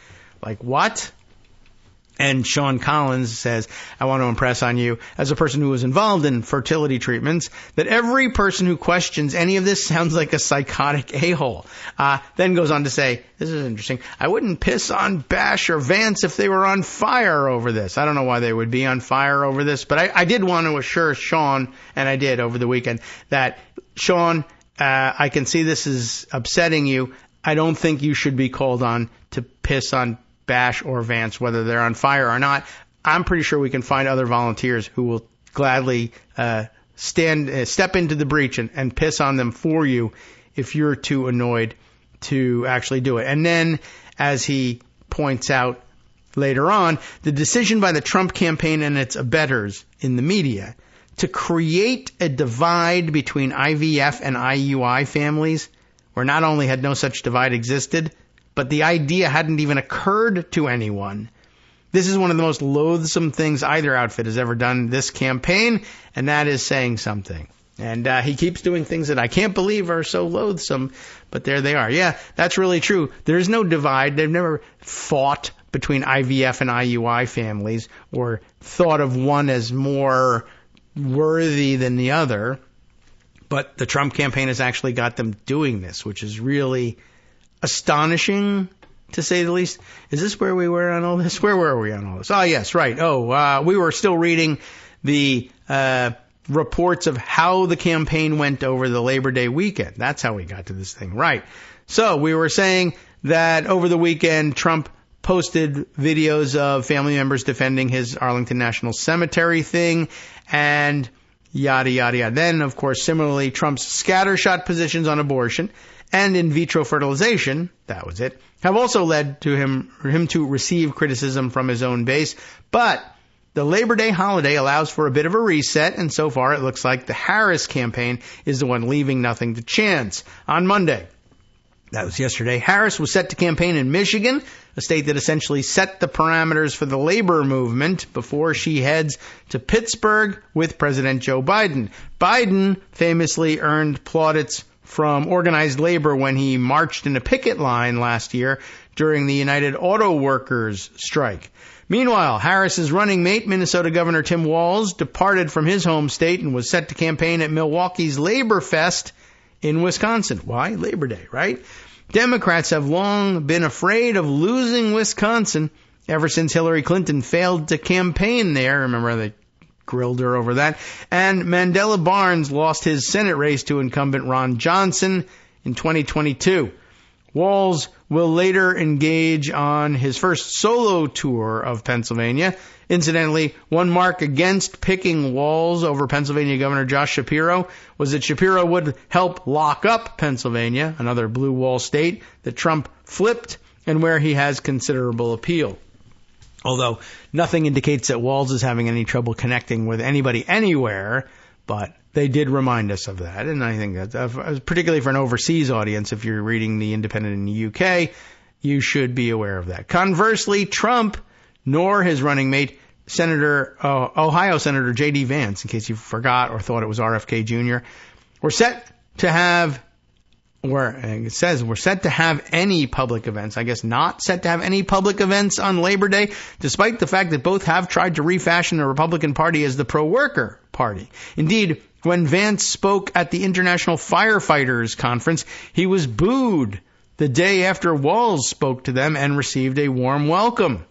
Like, what? And Sean Collins says, I want to impress on you, as a person who was involved in fertility treatments, that every person who questions any of this sounds like a psychotic a-hole. Then goes on to say, this is interesting, I wouldn't piss on Bash or Vance if they were on fire over this. I don't know why they would be on fire over this, but I did want to assure Sean, and I did over the weekend, that Sean, I can see this is upsetting you. I don't think you should be called on to piss on Bash or Vance, whether they're on fire or not. I'm pretty sure we can find other volunteers who will gladly step into the breach and piss on them for you if you're too annoyed to actually do it. And then, as he points out later on, the decision by the Trump campaign and its abettors in the media to create a divide between IVF and IUI families, where not only had no such divide existed, but the idea hadn't even occurred to anyone. This is one of the most loathsome things either outfit has ever done this campaign, and that is saying something. And he keeps doing things that I can't believe are so loathsome, but there they are. Yeah, that's really true. There's no divide. They've never fought between IVF and IUI families or thought of one as more worthy than the other. But the Trump campaign has actually got them doing this, which is really astonishing, to say the least. Is this where we were on all this? Where were we on all this? Oh, yes, right. We were still reading the reports of how the campaign went over the Labor Day weekend. That's how we got to this thing. Right. So we were saying that over the weekend, Trump posted videos of family members defending his Arlington National Cemetery thing and yada, yada, yada. Then, of course, similarly, Trump's scattershot positions on abortion and in vitro fertilization, that was it, have also led to him to receive criticism from his own base. But The Labor Day holiday allows for a bit of a reset, and so far it looks like the Harris campaign is the one leaving nothing to chance. On Monday, that was yesterday, Harris was set to campaign in Michigan, a state that essentially set the parameters for the labor movement, before she heads to Pittsburgh with President Joe Biden. Biden famously earned plaudits from organized labor when he marched in a picket line last year during the United Auto Workers strike. Meanwhile, Harris's running mate, Minnesota Governor Tim Walz, departed from his home state and was set to campaign at Milwaukee's Labor Fest in Wisconsin. Why? Labor Day, right? Democrats have long been afraid of losing Wisconsin ever since Hillary Clinton failed to campaign there. Remember, they grilled her over that. And Mandela Barnes lost his Senate race to incumbent Ron Johnson in 2022. Walz will later engage on his first solo tour of Pennsylvania. Incidentally, one mark against picking Walz over Pennsylvania Governor Josh Shapiro was that Shapiro would help lock up Pennsylvania, another blue wall state that Trump flipped and where he has considerable appeal. Although nothing indicates that Walz is having any trouble connecting with anybody anywhere, but they did remind us of that, and I think that, particularly for an overseas audience, if you're reading The Independent in the UK, you should be aware of that. Conversely, Trump, nor his running mate, Ohio Senator J.D. Vance, in case you forgot or thought it was RFK Jr., we're set to have any public events. I guess not set to have any public events on Labor Day, despite the fact that both have tried to refashion the Republican Party as the pro-worker party. Indeed, when Vance spoke at the International Firefighters Conference, he was booed the day after Walz spoke to them and received a warm welcome.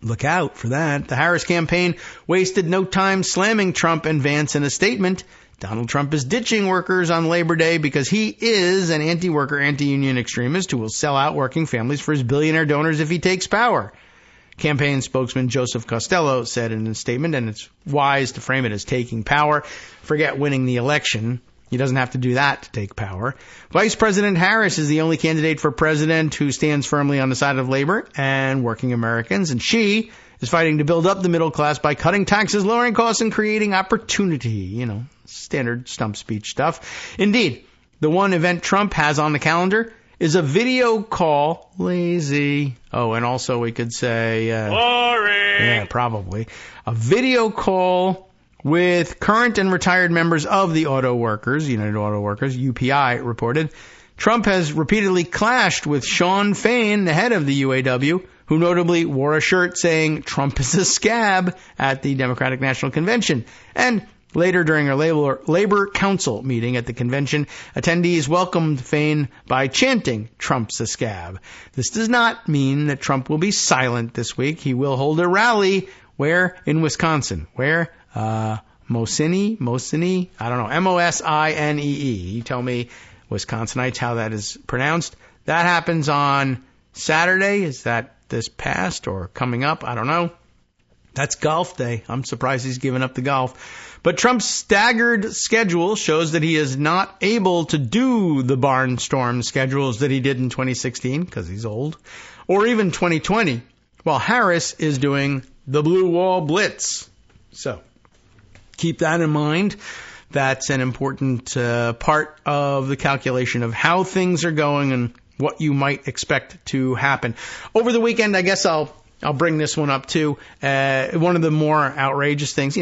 Look out for that. The Harris campaign wasted no time slamming Trump and Vance in a statement. Donald Trump is ditching workers on Labor Day because he is an anti-worker, anti-union extremist who will sell out working families for his billionaire donors if he takes power. Campaign spokesman Joseph Costello said in a statement, and it's wise to frame it as taking power. Forget winning the election. He doesn't have to do that to take power. Vice President Harris is the only candidate for president who stands firmly on the side of labor and working Americans, and she is fighting to build up the middle class by cutting taxes, lowering costs, and creating opportunity. Standard stump speech stuff. Indeed, the one event Trump has on the calendar is a video call. Lazy. Oh, and also we could say... boring. Yeah, probably. A video call with current and retired members of the auto workers, United Auto Workers, UPI, reported. Trump has repeatedly clashed with Sean Fain, the head of the UAW, who notably wore a shirt saying Trump is a scab at the Democratic National Convention. And later, during a labor council meeting at the convention, attendees welcomed Fain by chanting, "Trump's a scab." This does not mean that Trump will be silent this week. He will hold a rally where? In Wisconsin. Where? Mosinee? I don't know. Mosinee. You tell me, Wisconsinites, how that is pronounced. That happens on Saturday. Is that this past or coming up? I don't know. That's golf day. I'm surprised he's given up the golf. But Trump's staggered schedule shows that he is not able to do the barnstorm schedules that he did in 2016, because he's old, or even 2020, while Harris is doing the Blue Wall Blitz. So keep that in mind. That's an important part of the calculation of how things are going and what you might expect to happen. Over the weekend, I guess I'll bring this one up too. One of the more outrageous things,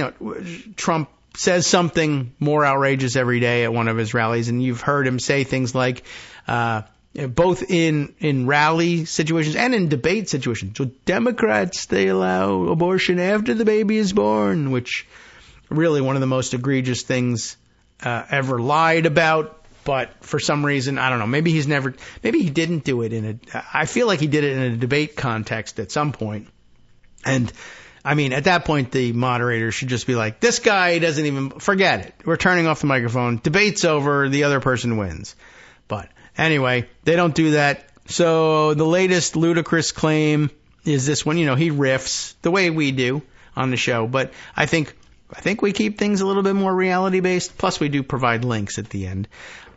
Trump says something more outrageous every day at one of his rallies, and you've heard him say things like, both in rally situations and in debate situations. So Democrats, they allow abortion after the baby is born, which really one of the most egregious things ever lied about. But for some reason, I don't know, maybe he didn't do it I feel like he did it in a debate context at some point. And I mean, at that point, the moderator should just be like, this guy doesn't even, forget it. We're turning off the microphone. Debate's over. The other person wins. But anyway, they don't do that. So the latest ludicrous claim is this one. He riffs the way we do on the show. But I think we keep things a little bit more reality-based. Plus, we do provide links at the end.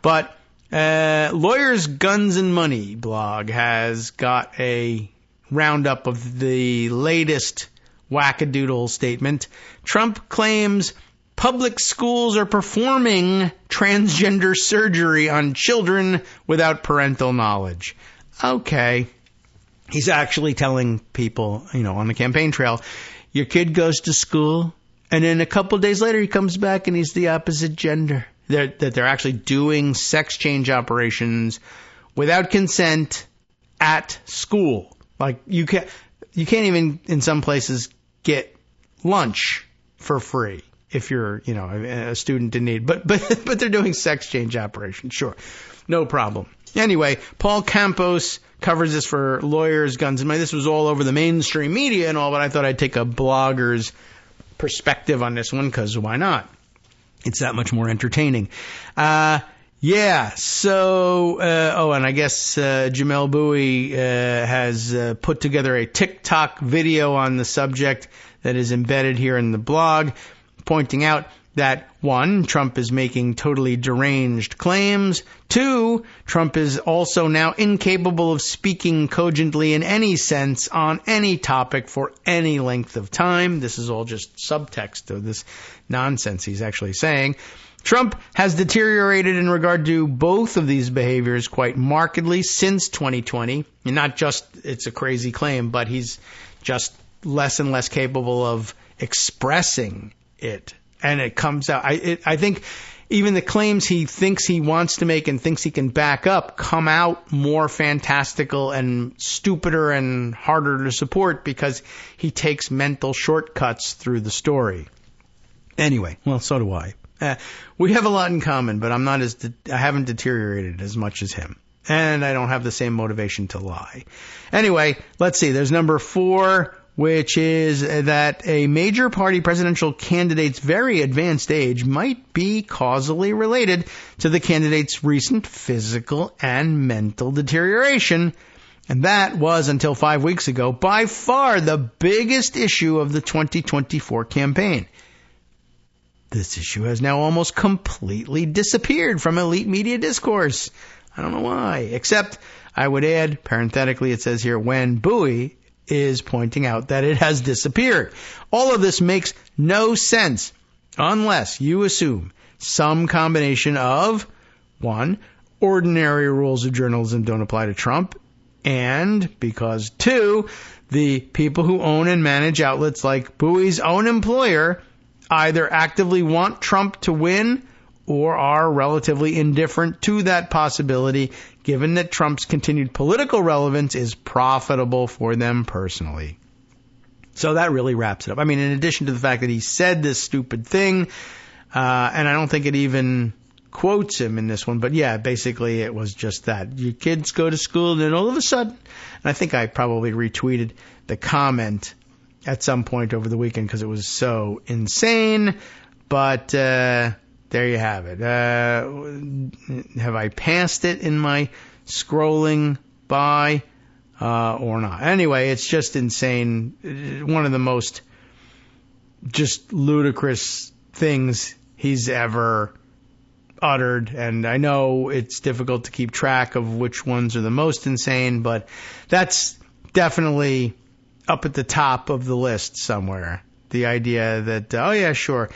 But Lawyers, Guns, and Money blog has got a roundup of the latest wackadoodle statement. Trump claims public schools are performing transgender surgery on children without parental knowledge. Okay. He's actually telling people, on the campaign trail, your kid goes to school, and then a couple days later he comes back and he's the opposite gender. That they're actually doing sex change operations without consent at school. Like you can't even in some places get lunch for free if you're a student in need. But they're doing sex change operations. Sure, no problem. Anyway, Paul Campos covers this for Lawyers, Guns, and Money. This was all over the mainstream media and all, but I thought I'd take a blogger's perspective on this one because why not? It's that much more entertaining. And I guess Jamel Bowie has put together a TikTok video on the subject that is embedded here in the blog, pointing out that 1, Trump is making totally deranged claims. 2, Trump is also now incapable of speaking cogently in any sense on any topic for any length of time. This is all just subtext of this nonsense he's actually saying. Trump has deteriorated in regard to both of these behaviors quite markedly since 2020. And not just it's a crazy claim, but he's just less and less capable of expressing it. And it comes out. I think even the claims he thinks he wants to make and thinks he can back up come out more fantastical and stupider and harder to support because he takes mental shortcuts through the story. Anyway, well, so do I. We have a lot in common, but I haven't deteriorated as much as him. And I don't have the same motivation to lie. Anyway, let's see. There's number 4, which is that a major party presidential candidate's very advanced age might be causally related to the candidate's recent physical and mental deterioration. And that was, until 5 weeks ago, by far the biggest issue of the 2024 campaign. This issue has now almost completely disappeared from elite media discourse. I don't know why. Except, I would add, parenthetically, it says here, when Bowie is pointing out that it has disappeared. All of this makes no sense unless you assume some combination of, 1, ordinary rules of journalism don't apply to Trump, and because 2, the people who own and manage outlets like Bowie's own employer either actively want Trump to win or are relatively indifferent to that possibility, given that Trump's continued political relevance is profitable for them personally. So that really wraps it up. I mean, in addition to the fact that he said this stupid thing, and I don't think it even quotes him in this one, but yeah, basically it was just that. Your kids go to school, and then all of a sudden, and I think I probably retweeted the comment at some point over the weekend because it was so insane, but there you have it. Have I passed it in my scrolling by or not? Anyway, it's just insane. One of the most just ludicrous things he's ever uttered. And I know it's difficult to keep track of which ones are the most insane, but that's definitely up at the top of the list somewhere. The idea that, oh yeah, sure,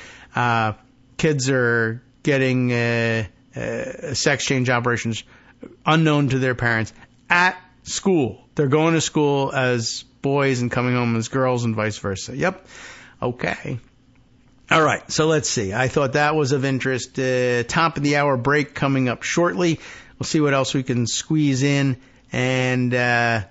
kids are getting sex change operations unknown to their parents at school. They're going to school as boys and coming home as girls and vice versa. Yep. Okay. All right. So let's see. I thought that was of interest. Top of the hour break coming up shortly. We'll see what else we can squeeze in and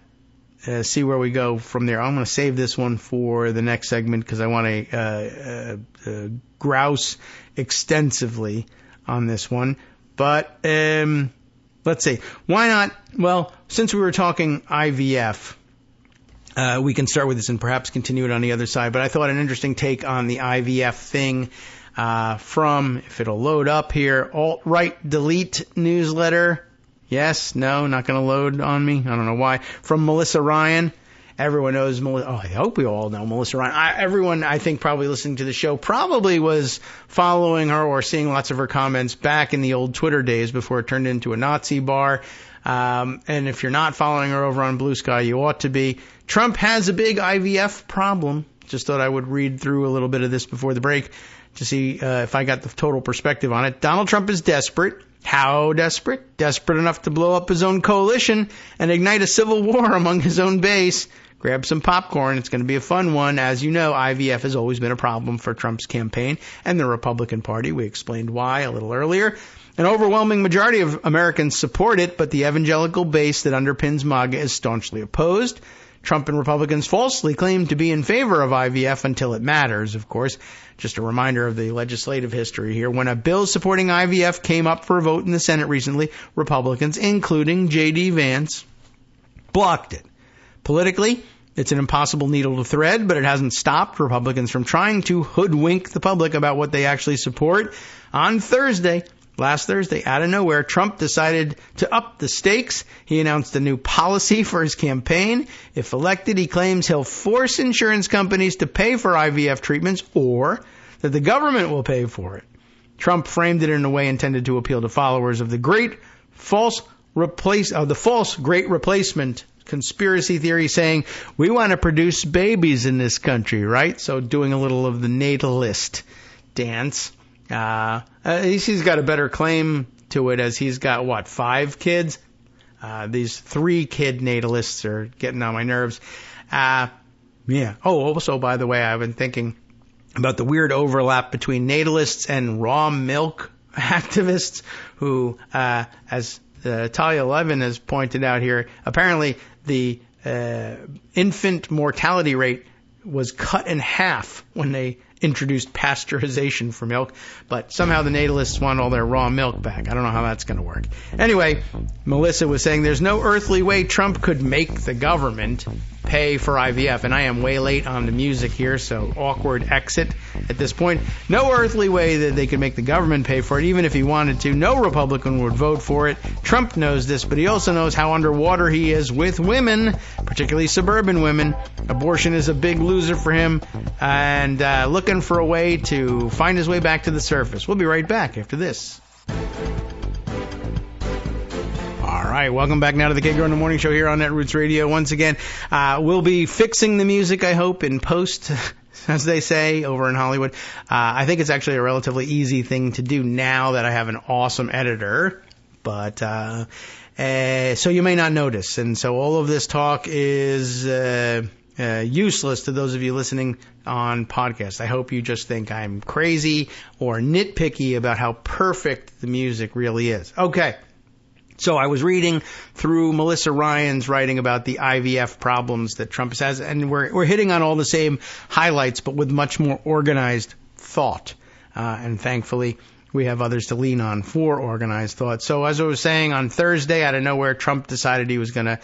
see where we go from there. I'm going to save this one for the next segment because I want to grouse extensively on this one. But let's see. Why not? Well, since we were talking IVF, we can start with this and perhaps continue it on the other side. But I thought an interesting take on the IVF thing from, if it'll load up here, Alt-Right Delete newsletter. Yes, no, not going to load on me. I don't know why. From Melissa Ryan. Everyone knows Melissa. Oh, I hope we all know Melissa Ryan. Everyone, I think, probably listening to the show probably was following her or seeing lots of her comments back in the old Twitter days before it turned into a Nazi bar. And if you're not following her over on Blue Sky, you ought to be. Trump has a big IVF problem. Just thought I would read through a little bit of this before the break to see if I got the total perspective on it. Donald Trump is desperate. How desperate? Desperate enough to blow up his own coalition and ignite a civil war among his own base. Grab some popcorn. It's going to be a fun one. As you know, IVF has always been a problem for Trump's campaign and the Republican Party. We explained why a little earlier. An overwhelming majority of Americans support it, but the evangelical base that underpins MAGA is staunchly opposed. Trump and Republicans falsely claim to be in favor of IVF until it matters, of course. Just a reminder of the legislative history here. When a bill supporting IVF came up for a vote in the Senate recently, Republicans, including J.D. Vance, blocked it. Politically, it's an impossible needle to thread, but it hasn't stopped Republicans from trying to hoodwink the public about what they actually support. On last Thursday, out of nowhere, Trump decided to up the stakes. He announced a new policy for his campaign. If elected, he claims he'll force insurance companies to pay for IVF treatments or that the government will pay for it. Trump framed it in a way intended to appeal to followers of the false great replacement conspiracy theory, saying we want to produce babies in this country, right? So doing a little of the natalist dance. At least he's got a better claim to it, as he's got, 5 kids? These 3-kid natalists are getting on my nerves. Yeah. Oh, also, by the way, I've been thinking about the weird overlap between natalists and raw milk activists who, as Talia Levin has pointed out here, apparently the infant mortality rate was cut in half when they introduced pasteurization for milk, but somehow the natalists want all their raw milk back. I don't know how that's going to work. Anyway, Melissa was saying there's no earthly way Trump could make the government pay for IVF, and I am way late on the music here, so awkward exit at this point. No earthly way that they could make the government pay for it, even if he wanted to. No Republican would vote for it. Trump knows this, but he also knows how underwater he is with women, particularly suburban women. Abortion is a big loser for him, and looking for a way to find his way back to the surface. We'll be right back after this. All right, welcome back now to the Kagro in the Morning Show here on Netroots Radio. Once again, we'll be fixing the music, I hope, in post, as they say, over in Hollywood. I think it's actually a relatively easy thing to do now that I have an awesome editor, but so you may not notice. And so all of this talk is useless to those of you listening on podcast. I hope you just think I'm crazy or nitpicky about how perfect the music really is. Okay. So I was reading through Melissa Ryan's writing about the IVF problems that Trump has, and we're hitting on all the same highlights, but with much more organized thought. And thankfully, we have others to lean on for organized thought. So as I was saying, on Thursday, out of nowhere, Trump decided he was going to,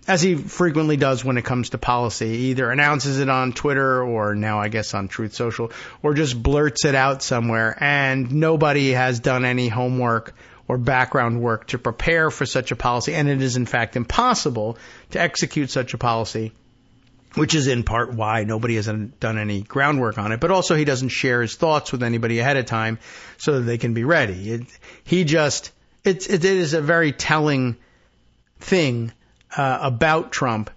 as he frequently does when it comes to policy, either announces it on Twitter or now I guess on Truth Social, or just blurts it out somewhere, and nobody has done any homework or background work to prepare for such a policy, and it is in fact impossible to execute such a policy, which is in part why nobody has done any groundwork on it, but also he doesn't share his thoughts with anybody ahead of time so that they can be ready. It is a very telling thing about Trump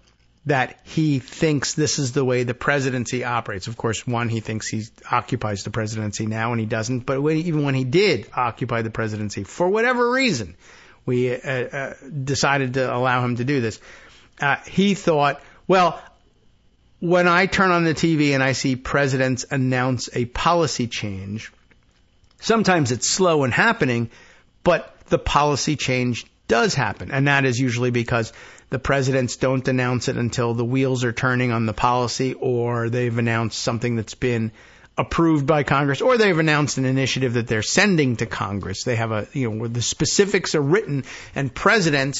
that he thinks this is the way the presidency operates. Of course, one, he thinks he occupies the presidency now, and he doesn't. But even when he did occupy the presidency, for whatever reason, we decided to allow him to do this. He thought, well, when I turn on the TV and I see presidents announce a policy change, sometimes it's slow in happening, but the policy change does happen. And that is usually because the presidents don't announce it until the wheels are turning on the policy, or they've announced something that's been approved by Congress, or they've announced an initiative that they're sending to Congress. They have where the specifics are written, and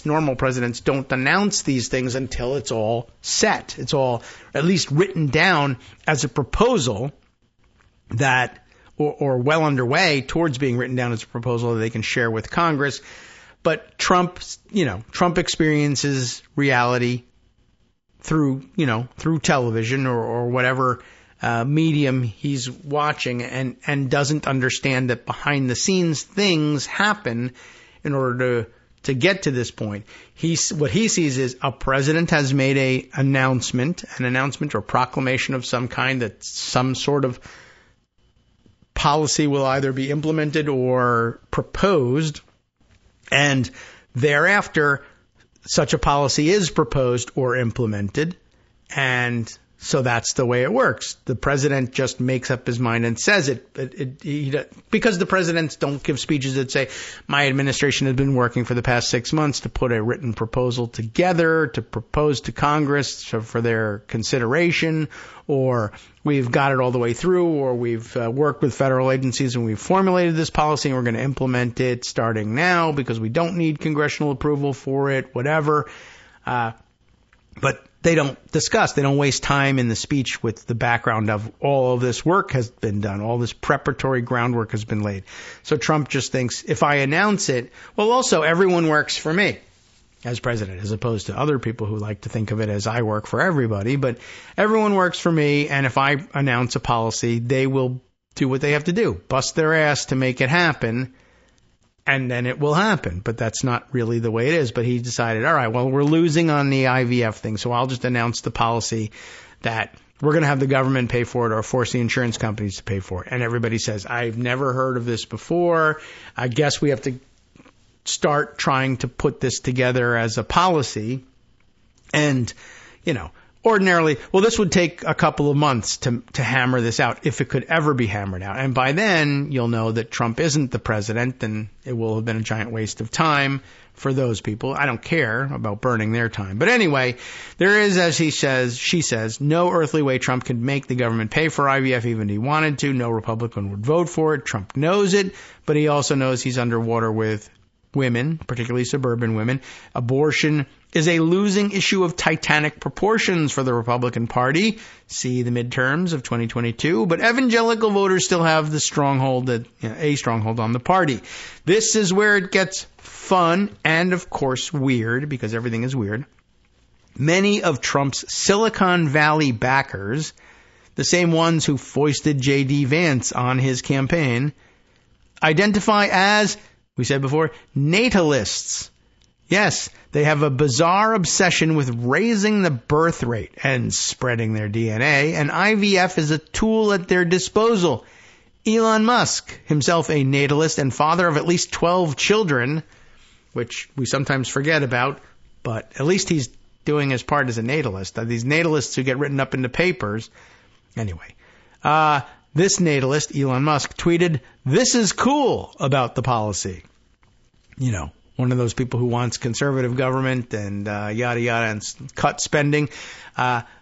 normal presidents don't announce these things until it's all set. It's all at least written down as a proposal that, or well underway towards being written down as a proposal that they can share with Congress. But Trump experiences reality through television or whatever medium he's watching, and doesn't understand that behind the scenes things happen in order to get to this point. What he sees is a president has made an announcement or proclamation of some kind that some sort of policy will either be implemented or proposed, and thereafter such a policy is proposed or implemented, and so that's the way it works. The president just makes up his mind and says it. Because the presidents don't give speeches that say, my administration has been working for the past 6 months to put a written proposal together to propose to Congress for their consideration, or we've got it all the way through, or we've worked with federal agencies and we've formulated this policy and we're going to implement it starting now because we don't need congressional approval for it, whatever. But they don't discuss, they don't waste time in the speech with the background of all of this work has been done, all this preparatory groundwork has been laid. So Trump just thinks, if I announce it, well, also everyone works for me as president, as opposed to other people who like to think of it as I work for everybody, but everyone works for me, and if I announce a policy, they will do what they have to do, bust their ass to make it happen, and then it will happen. But that's not really the way it is. But he decided, all right, well, we're losing on the IVF thing, so I'll just announce the policy that we're going to have the government pay for it or force the insurance companies to pay for it. And everybody says, I've never heard of this before. I guess we have to start trying to put this together as a policy. And, ordinarily, well, this would take a couple of months to hammer this out, if it could ever be hammered out. And by then, you'll know that Trump isn't the president, and it will have been a giant waste of time for those people. I don't care about burning their time. But anyway, there is, as she says, no earthly way Trump could make the government pay for IVF even if he wanted to. No Republican would vote for it. Trump knows it, but he also knows he's underwater with women, particularly suburban women. Abortion is a losing issue of titanic proportions for the Republican Party. See the midterms of 2022. But evangelical voters still have the stronghold, a stronghold on the party. This is where it gets fun and, of course, weird, because everything is weird. Many of Trump's Silicon Valley backers, the same ones who foisted J.D. Vance on his campaign, identify as, we said before, natalists. Yes, they have a bizarre obsession with raising the birth rate and spreading their DNA, and IVF is a tool at their disposal. Elon Musk, himself a natalist and father of at least 12 children, which we sometimes forget about, but at least he's doing his part as a natalist. These natalists who get written up in the papers. Anyway, this natalist, Elon Musk, tweeted, "This is cool," about the policy. One of those people who wants conservative government and yada yada and cut spending.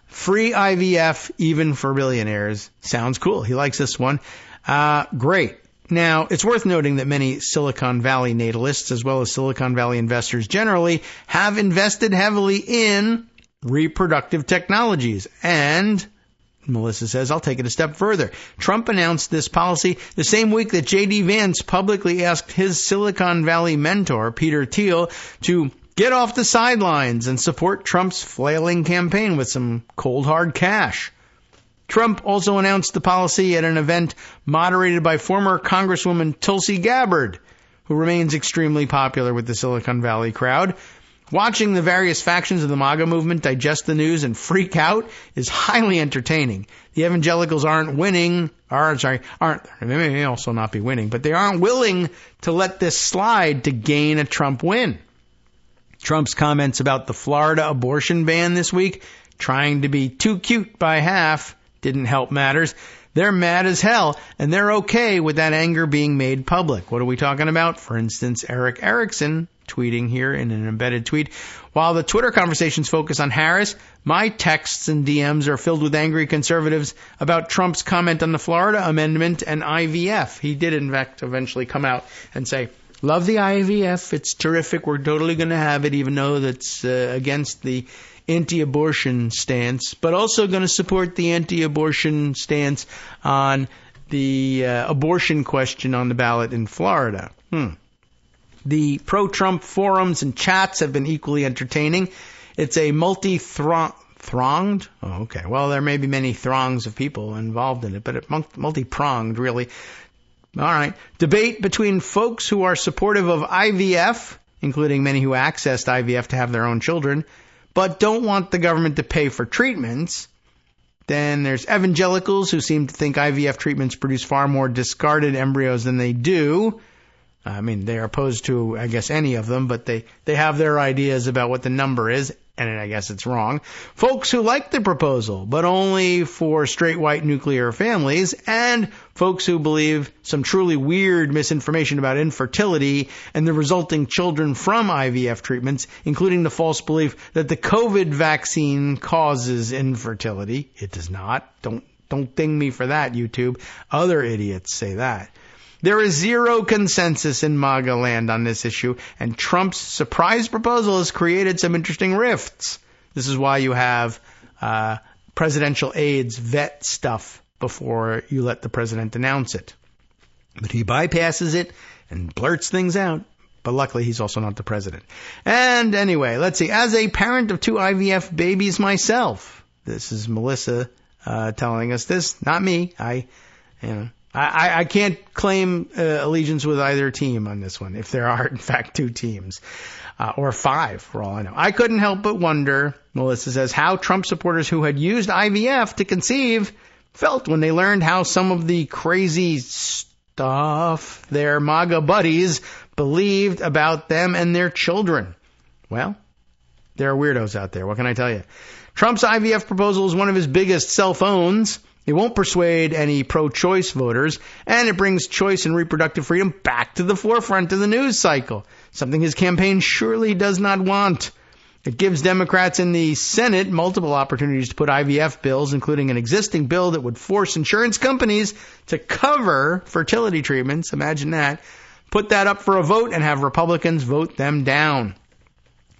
Free IVF even for billionaires. Sounds cool. He likes this one. Great. Now, it's worth noting that many Silicon Valley natalists, as well as Silicon Valley investors generally, have invested heavily in reproductive technologies. And Melissa says, I'll take it a step further. Trump announced this policy the same week that J.D. Vance publicly asked his Silicon Valley mentor, Peter Thiel, to get off the sidelines and support Trump's flailing campaign with some cold, hard cash. Trump also announced the policy at an event moderated by former Congresswoman Tulsi Gabbard, who remains extremely popular with the Silicon Valley crowd. Watching the various factions of the MAGA movement digest the news and freak out is highly entertaining. The evangelicals they may also not be winning, but they aren't willing to let this slide to gain a Trump win. Trump's comments about the Florida abortion ban this week, trying to be too cute by half, didn't help matters. They're mad as hell, and they're okay with that anger being made public. What are we talking about? For instance, Eric Erickson tweeting here in an embedded tweet. While the Twitter conversations focus on Harris, my texts and DMs are filled with angry conservatives about Trump's comment on the Florida amendment and IVF. He did, in fact, eventually come out and say, love the IVF. It's terrific. We're totally going to have it, even though that's against the anti-abortion stance, but also going to support the anti-abortion stance on the abortion question on the ballot in Florida. The pro-Trump forums and chats have been equally entertaining. It's a multi-thronged? Oh, okay. Well, there may be many throngs of people involved in it, but it's multi-pronged, really. All right. Debate between folks who are supportive of IVF, including many who accessed IVF to have their own children, but don't want the government to pay for treatments. Then there's evangelicals who seem to think IVF treatments produce far more discarded embryos than they do. I mean, they're opposed to, I guess, any of them, but they have their ideas about what the number is, and I guess it's wrong. Folks who like the proposal, but only for straight white nuclear families, and folks who believe some truly weird misinformation about infertility and the resulting children from IVF treatments, including the false belief that the COVID vaccine causes infertility. It does not. Don't ding me for that, YouTube. Other idiots say that. There is zero consensus in MAGA land on this issue, and Trump's surprise proposal has created some interesting rifts. This is why you have presidential aides vet stuff before you let the president announce it. But he bypasses it and blurts things out. But luckily, he's also not the president. And anyway, let's see. As a parent of 2 IVF babies myself, this is Melissa telling us this, not me. I can't claim allegiance with either team on this one, if there are, in fact, 2 teams. Or 5, for all I know. I couldn't help but wonder, Melissa says, how Trump supporters who had used IVF to conceive felt when they learned how some of the crazy stuff their MAGA buddies believed about them and their children. Well, there are weirdos out there. What can I tell you? Trump's IVF proposal is one of his biggest cell phones. It won't persuade any pro-choice voters, and it brings choice and reproductive freedom back to the forefront of the news cycle, something his campaign surely does not want. It gives Democrats in the Senate multiple opportunities to put IVF bills, including an existing bill that would force insurance companies to cover fertility treatments. Imagine that. Put that up for a vote and have Republicans vote them down.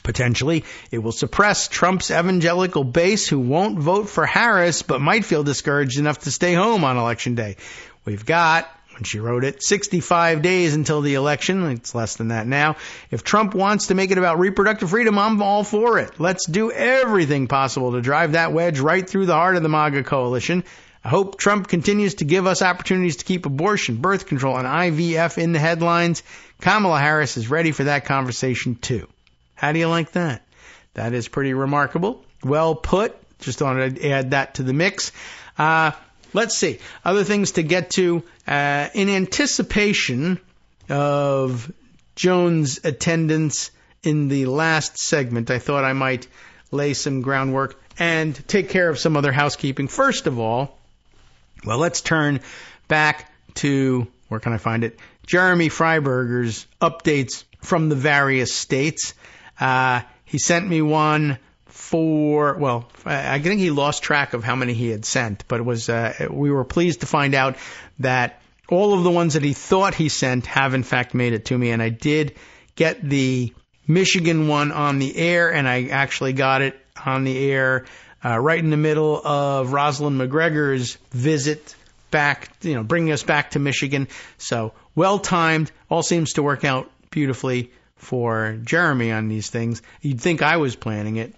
Potentially, it will suppress Trump's evangelical base who won't vote for Harris but might feel discouraged enough to stay home on Election Day. We've got, when she wrote it, 65 days until the election. It's less than that now. If Trump wants to make it about reproductive freedom, I'm all for it. Let's do everything possible to drive that wedge right through the heart of the MAGA coalition. I hope Trump continues to give us opportunities to keep abortion, birth control, and IVF in the headlines. Kamala Harris is ready for that conversation, too. How do you like that? That is pretty remarkable. Well put. Just wanted to add that to the mix. Let's see. Other things to get to. In anticipation of Joan's attendance in the last segment, I thought I might lay some groundwork and take care of some other housekeeping. First of all, well, let's turn back to, where can I find it? Jeremy Freiberger's updates from the various states. He sent me one for, well, I think he lost track of how many he had sent, but it was, we were pleased to find out that all of the ones that he thought he sent have in fact made it to me, and I did get the Michigan one on the air, and I actually got it on the air right in the middle of Rosalind McGregor's visit back, bringing us back to Michigan. So well timed, all seems to work out beautifully for Jeremy on these things. You'd think I was planning it,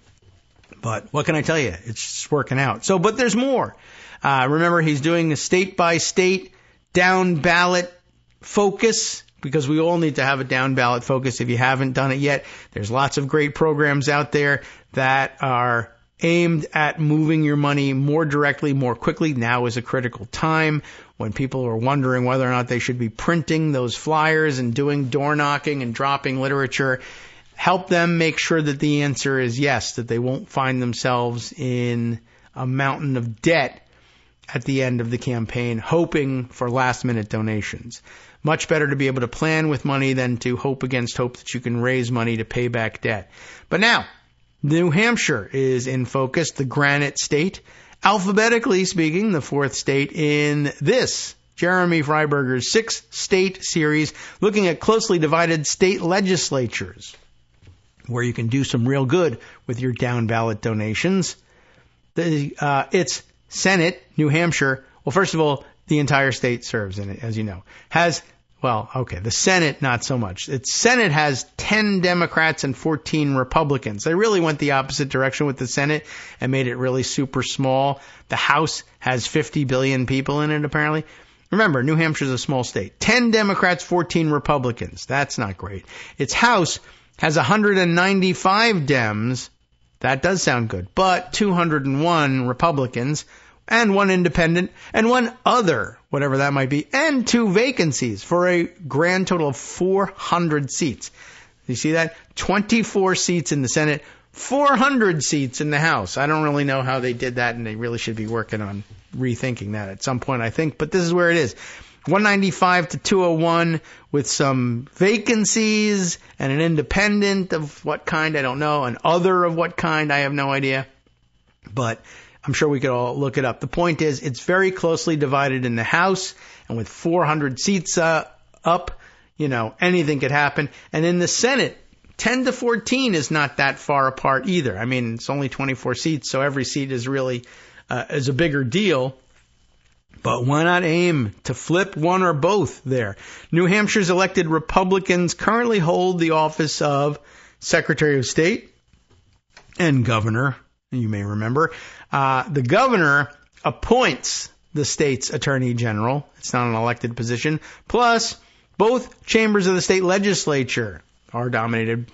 but what can I tell you? It's just working out. So, but there's more. Remember, he's doing a state-by-state down-ballot focus, because we all need to have a down-ballot focus. If you haven't done it yet, there's lots of great programs out there that are aimed at moving your money more directly, more quickly. Now is a critical time when people are wondering whether or not they should be printing those flyers and doing door knocking and dropping literature. Help them make sure that the answer is yes, that they won't find themselves in a mountain of debt at the end of the campaign, hoping for last-minute donations. Much better to be able to plan with money than to hope against hope that you can raise money to pay back debt. But now, New Hampshire is in focus, the Granite State. Alphabetically speaking, the 4th state in this Jeremy Freiberger's 6-state series, looking at closely divided state legislatures, where you can do some real good with your down-ballot donations. It's Senate, New Hampshire. Well, first of all, the entire state serves in it, as you know. The Senate, not so much. Senate has 10 Democrats and 14 Republicans. They really went the opposite direction with the Senate and made it really super small. The House has 50 billion people in it, apparently. Remember, New Hampshire's a small state. 10 Democrats, 14 Republicans. That's not great. Its House has 195 Dems. That does sound good. But 201 Republicans and 1 independent and 1 other, whatever that might be, and 2 vacancies for a grand total of 400 seats. You see that? 24 seats in the Senate, 400 seats in the House. I don't really know how they did that, and they really should be working on rethinking that at some point, I think. But this is where it is. 195 to 201 with some vacancies and an independent of what kind, I don't know, an other of what kind, I have no idea. But I'm sure we could all look it up. The point is, it's very closely divided in the House, and with 400 seats up, anything could happen. And in the Senate, 10 to 14 is not that far apart either. I mean, it's only 24 seats, so every seat is really is a bigger deal. But why not aim to flip one or both there? New Hampshire's elected Republicans currently hold the office of Secretary of State and Governor. You may remember. The governor appoints the state's attorney general. It's not an elected position. Plus, both chambers of the state legislature are dominated,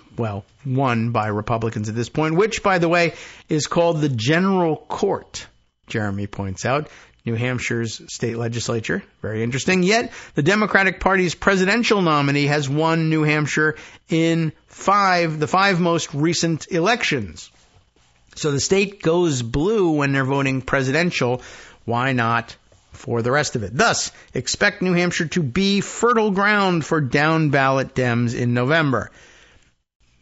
one by Republicans at this point, which, by the way, is called the General Court, Jeremy points out. New Hampshire's state legislature. Very interesting. Yet, the Democratic Party's presidential nominee has won New Hampshire in the 5 most recent elections. So the state goes blue when they're voting presidential. Why not for the rest of it? Thus, expect New Hampshire to be fertile ground for down-ballot Dems in November.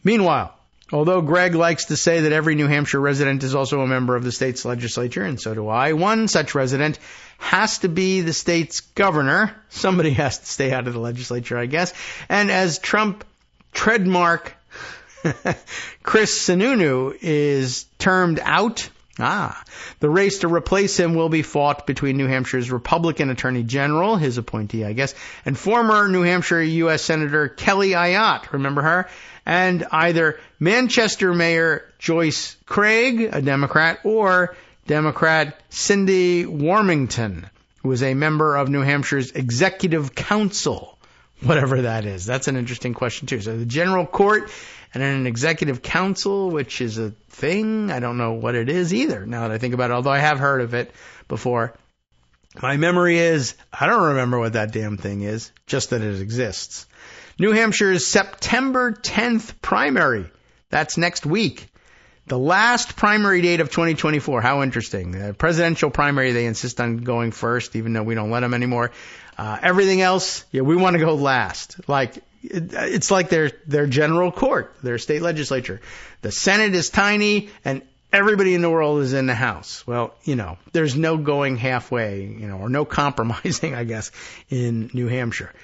Meanwhile, although Greg likes to say that every New Hampshire resident is also a member of the state's legislature, and so do I, one such resident has to be the state's governor. Somebody has to stay out of the legislature, I guess. And as Trump trademark Chris Sununu is termed out, the race to replace him will be fought between New Hampshire's Republican Attorney General, his appointee, I guess, and former New Hampshire U.S. Senator Kelly Ayotte, remember her? And either Manchester Mayor Joyce Craig, a Democrat, or Democrat Cindy Warmington, who is a member of New Hampshire's Executive Council, whatever that is. That's an interesting question, too. So the General Court and then an Executive Council, which is a thing. I don't know what it is either, now that I think about it, although I have heard of it before. My memory is, I don't remember what that damn thing is, just that it exists. New Hampshire's September 10th primary. That's next week. The last primary date of 2024. How interesting. The presidential primary, they insist on going first, even though we don't let them anymore. Everything else, we want to go last. It's like their general court, their state legislature. The Senate is tiny, and everybody in the world is in the House. Well, there's no going halfway, or no compromising, I guess, in New Hampshire.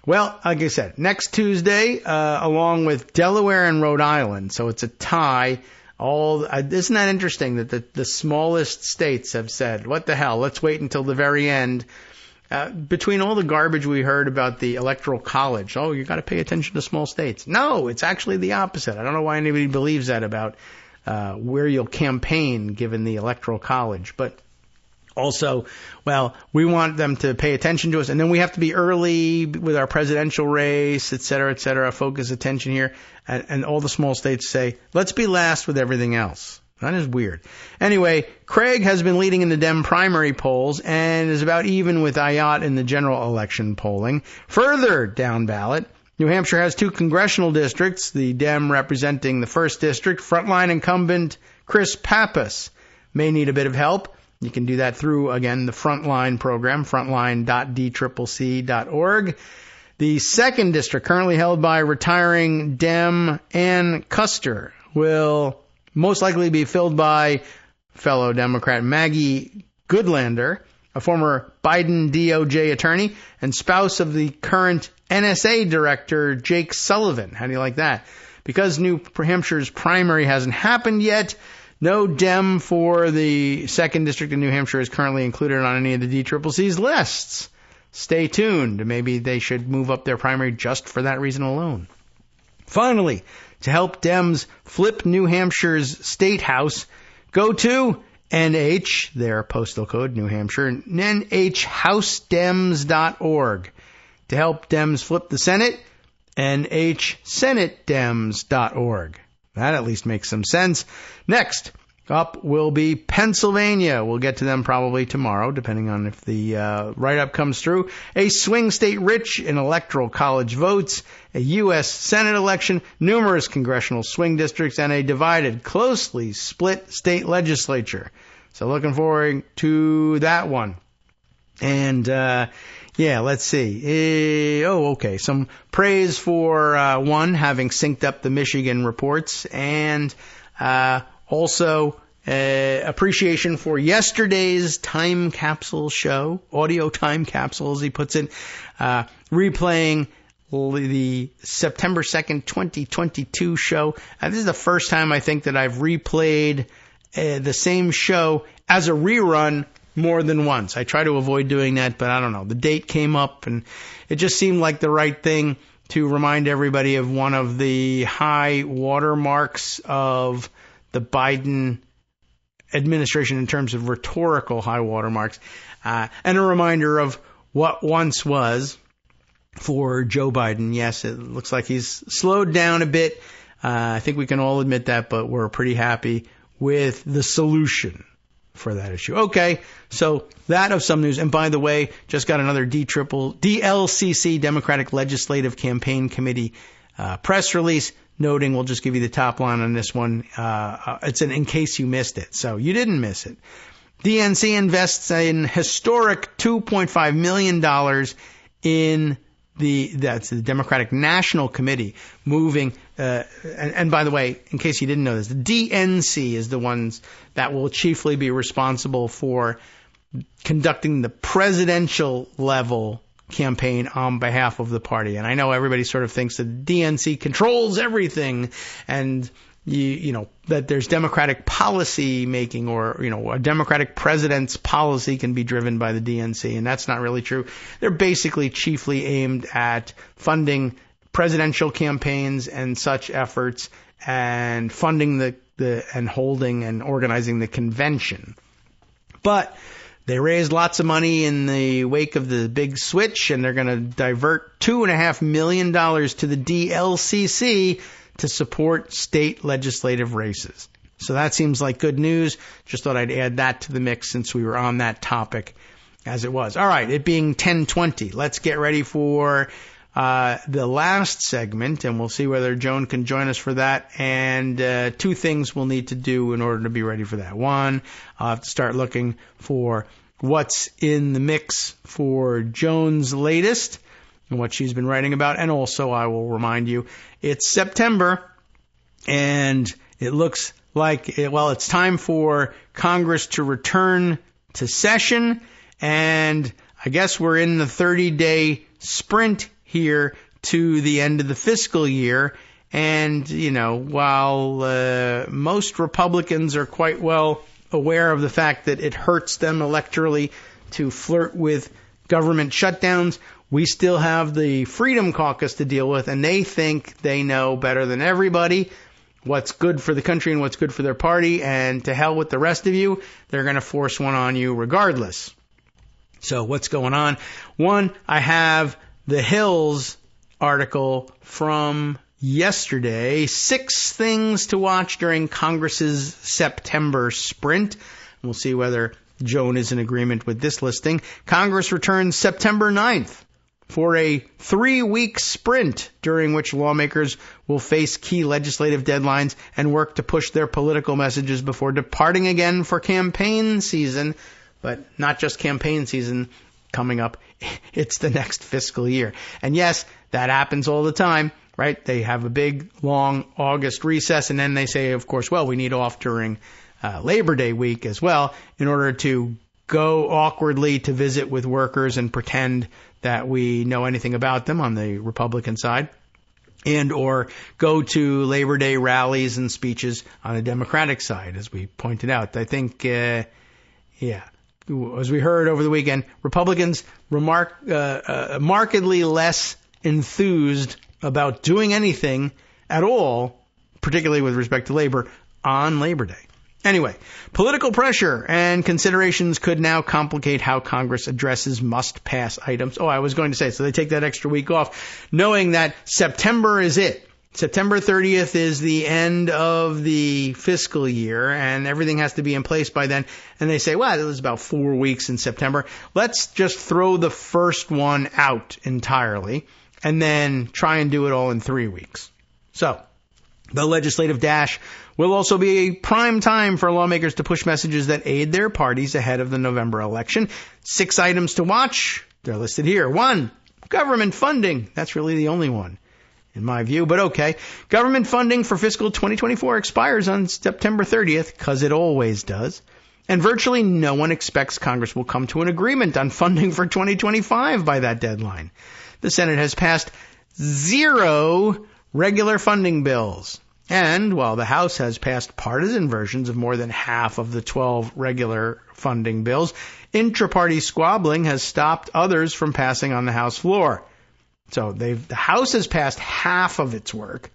Well, like I said, next Tuesday, along with Delaware and Rhode Island, so it's a tie. Isn't that interesting that the smallest states have said, what the hell, let's wait until the very end. Between all the garbage we heard about the Electoral College, you got to pay attention to small states. No, it's actually the opposite. I don't know why anybody believes that about where you'll campaign given the Electoral College. But also, we want them to pay attention to us, and then we have to be early with our presidential race, et cetera, focus attention here. And all the small states say, let's be last with everything else. That is weird. Anyway, Craig has been leading in the Dem primary polls and is about even with Ayotte in the general election polling. Further down ballot, New Hampshire has 2 congressional districts, the Dem representing the 1st district. Frontline incumbent Chris Pappas may need a bit of help. You can do that through, again, the Frontline program, frontline.dccc.org. The 2nd district, currently held by retiring Dem Ann Custer, will most likely be filled by fellow Democrat Maggie Goodlander, a former Biden DOJ attorney and spouse of the current NSA director Jake Sullivan. How do you like that? Because New Hampshire's primary hasn't happened yet, no Dem for the 2nd district in New Hampshire is currently included on any of the DCCC's lists. Stay tuned. Maybe they should move up their primary just for that reason alone. Finally, to help Dems flip New Hampshire's state house, go to NH, their postal code, New Hampshire, nhhousedems.org. To help Dems flip the Senate, nhsenatedems.org. That at least makes some sense. Next up will be Pennsylvania. We'll get to them probably tomorrow, depending on if the write-up comes through. A swing state rich in electoral college votes, a U.S. Senate election, numerous congressional swing districts, and a divided, closely split state legislature. So looking forward to that one. And, let's see. Okay. Some praise for one, having synced up the Michigan reports, and also appreciation for yesterday's time capsule show, audio time capsule, as he puts it, replaying the September 2nd, 2022 show. This is the first time I think that I've replayed the same show as a rerun more than once. I try to avoid doing that, but I don't know. The date came up, and it just seemed like the right thing to remind everybody of one of the high watermarks of the Biden administration in terms of rhetorical high watermarks, and a reminder of what once was for Joe Biden. Yes, it looks like he's slowed down a bit. I think we can all admit that, but we're pretty happy with the solution for that issue. Okay, so that of some news. And by the way, just got another DLCC, Democratic Legislative Campaign Committee press release noting, we'll just give you the top line on this one. It's in case you missed it. So you didn't miss it. DNC invests in historic $2.5 million in that's the Democratic National Committee moving, and by the way, in case you didn't know this, the DNC is the ones that will chiefly be responsible for conducting the presidential level campaign on behalf of the party. And I know everybody sort of thinks that the DNC controls everything, and you know that there's Democratic policy making, or a Democratic president's policy can be driven by the DNC, and that's not really true. They're basically chiefly aimed at funding presidential campaigns and such efforts, and funding the and holding and organizing the convention. But they raised lots of money in the wake of the big switch, and they're going to divert $2.5 million to the DLCC to support state legislative races. So that seems like good news. Just thought I'd add that to the mix since we were on that topic as it was. All right, it being 10:20, let's get ready for the last segment, and we'll see whether Joan can join us for that. And two things we'll need to do in order to be ready for that. One, I'll have to start looking for what's in the mix for Joan's latest and what she's been writing about. And also, I will remind you, it's September, and it looks like, it's time for Congress to return to session. And I guess we're in the 30-day sprint here to the end of the fiscal year. And, while most Republicans are quite well aware of the fact that it hurts them electorally to flirt with government shutdowns, we still have the Freedom Caucus to deal with, and they think they know better than everybody what's good for the country and what's good for their party, and to hell with the rest of you, they're going to force one on you regardless. So what's going on? One, I have the Hills article from yesterday, 6 things to watch during Congress's September sprint. We'll see whether Joan is in agreement with this listing. Congress returns September 9th for a 3-week sprint during which lawmakers will face key legislative deadlines and work to push their political messages before departing again for campaign season. But not just campaign season coming up, it's the next fiscal year. And yes, that happens all the time, right? They have a big, long August recess, and then they say, of course, well, we need off during Labor Day week as well in order to go awkwardly to visit with workers and pretend that we know anything about them on the Republican side, and or go to Labor Day rallies and speeches on the Democratic side, as we pointed out. I think, as we heard over the weekend, Republicans markedly less enthused about doing anything at all, particularly with respect to labor, on Labor Day. Anyway, political pressure and considerations could now complicate how Congress addresses must-pass items. Oh, I was going to say, so they take that extra week off, knowing that September is it. September 30th is the end of the fiscal year, and everything has to be in place by then. And they say, well, it was about 4 weeks in September. Let's just throw the first one out entirely, and then try and do it all in 3 weeks. So, the legislative dash will also be a prime time for lawmakers to push messages that aid their parties ahead of the November election. 6 items to watch. They're listed here. 1, government funding. That's really the only one, in my view, but okay. Government funding for fiscal 2024 expires on September 30th, because it always does. And virtually no one expects Congress will come to an agreement on funding for 2025 by that deadline. The Senate has passed 0 regular funding bills. And while the House has passed partisan versions of more than half of the 12 regular funding bills, intra-party squabbling has stopped others from passing on the House floor. So the House has passed half of its work.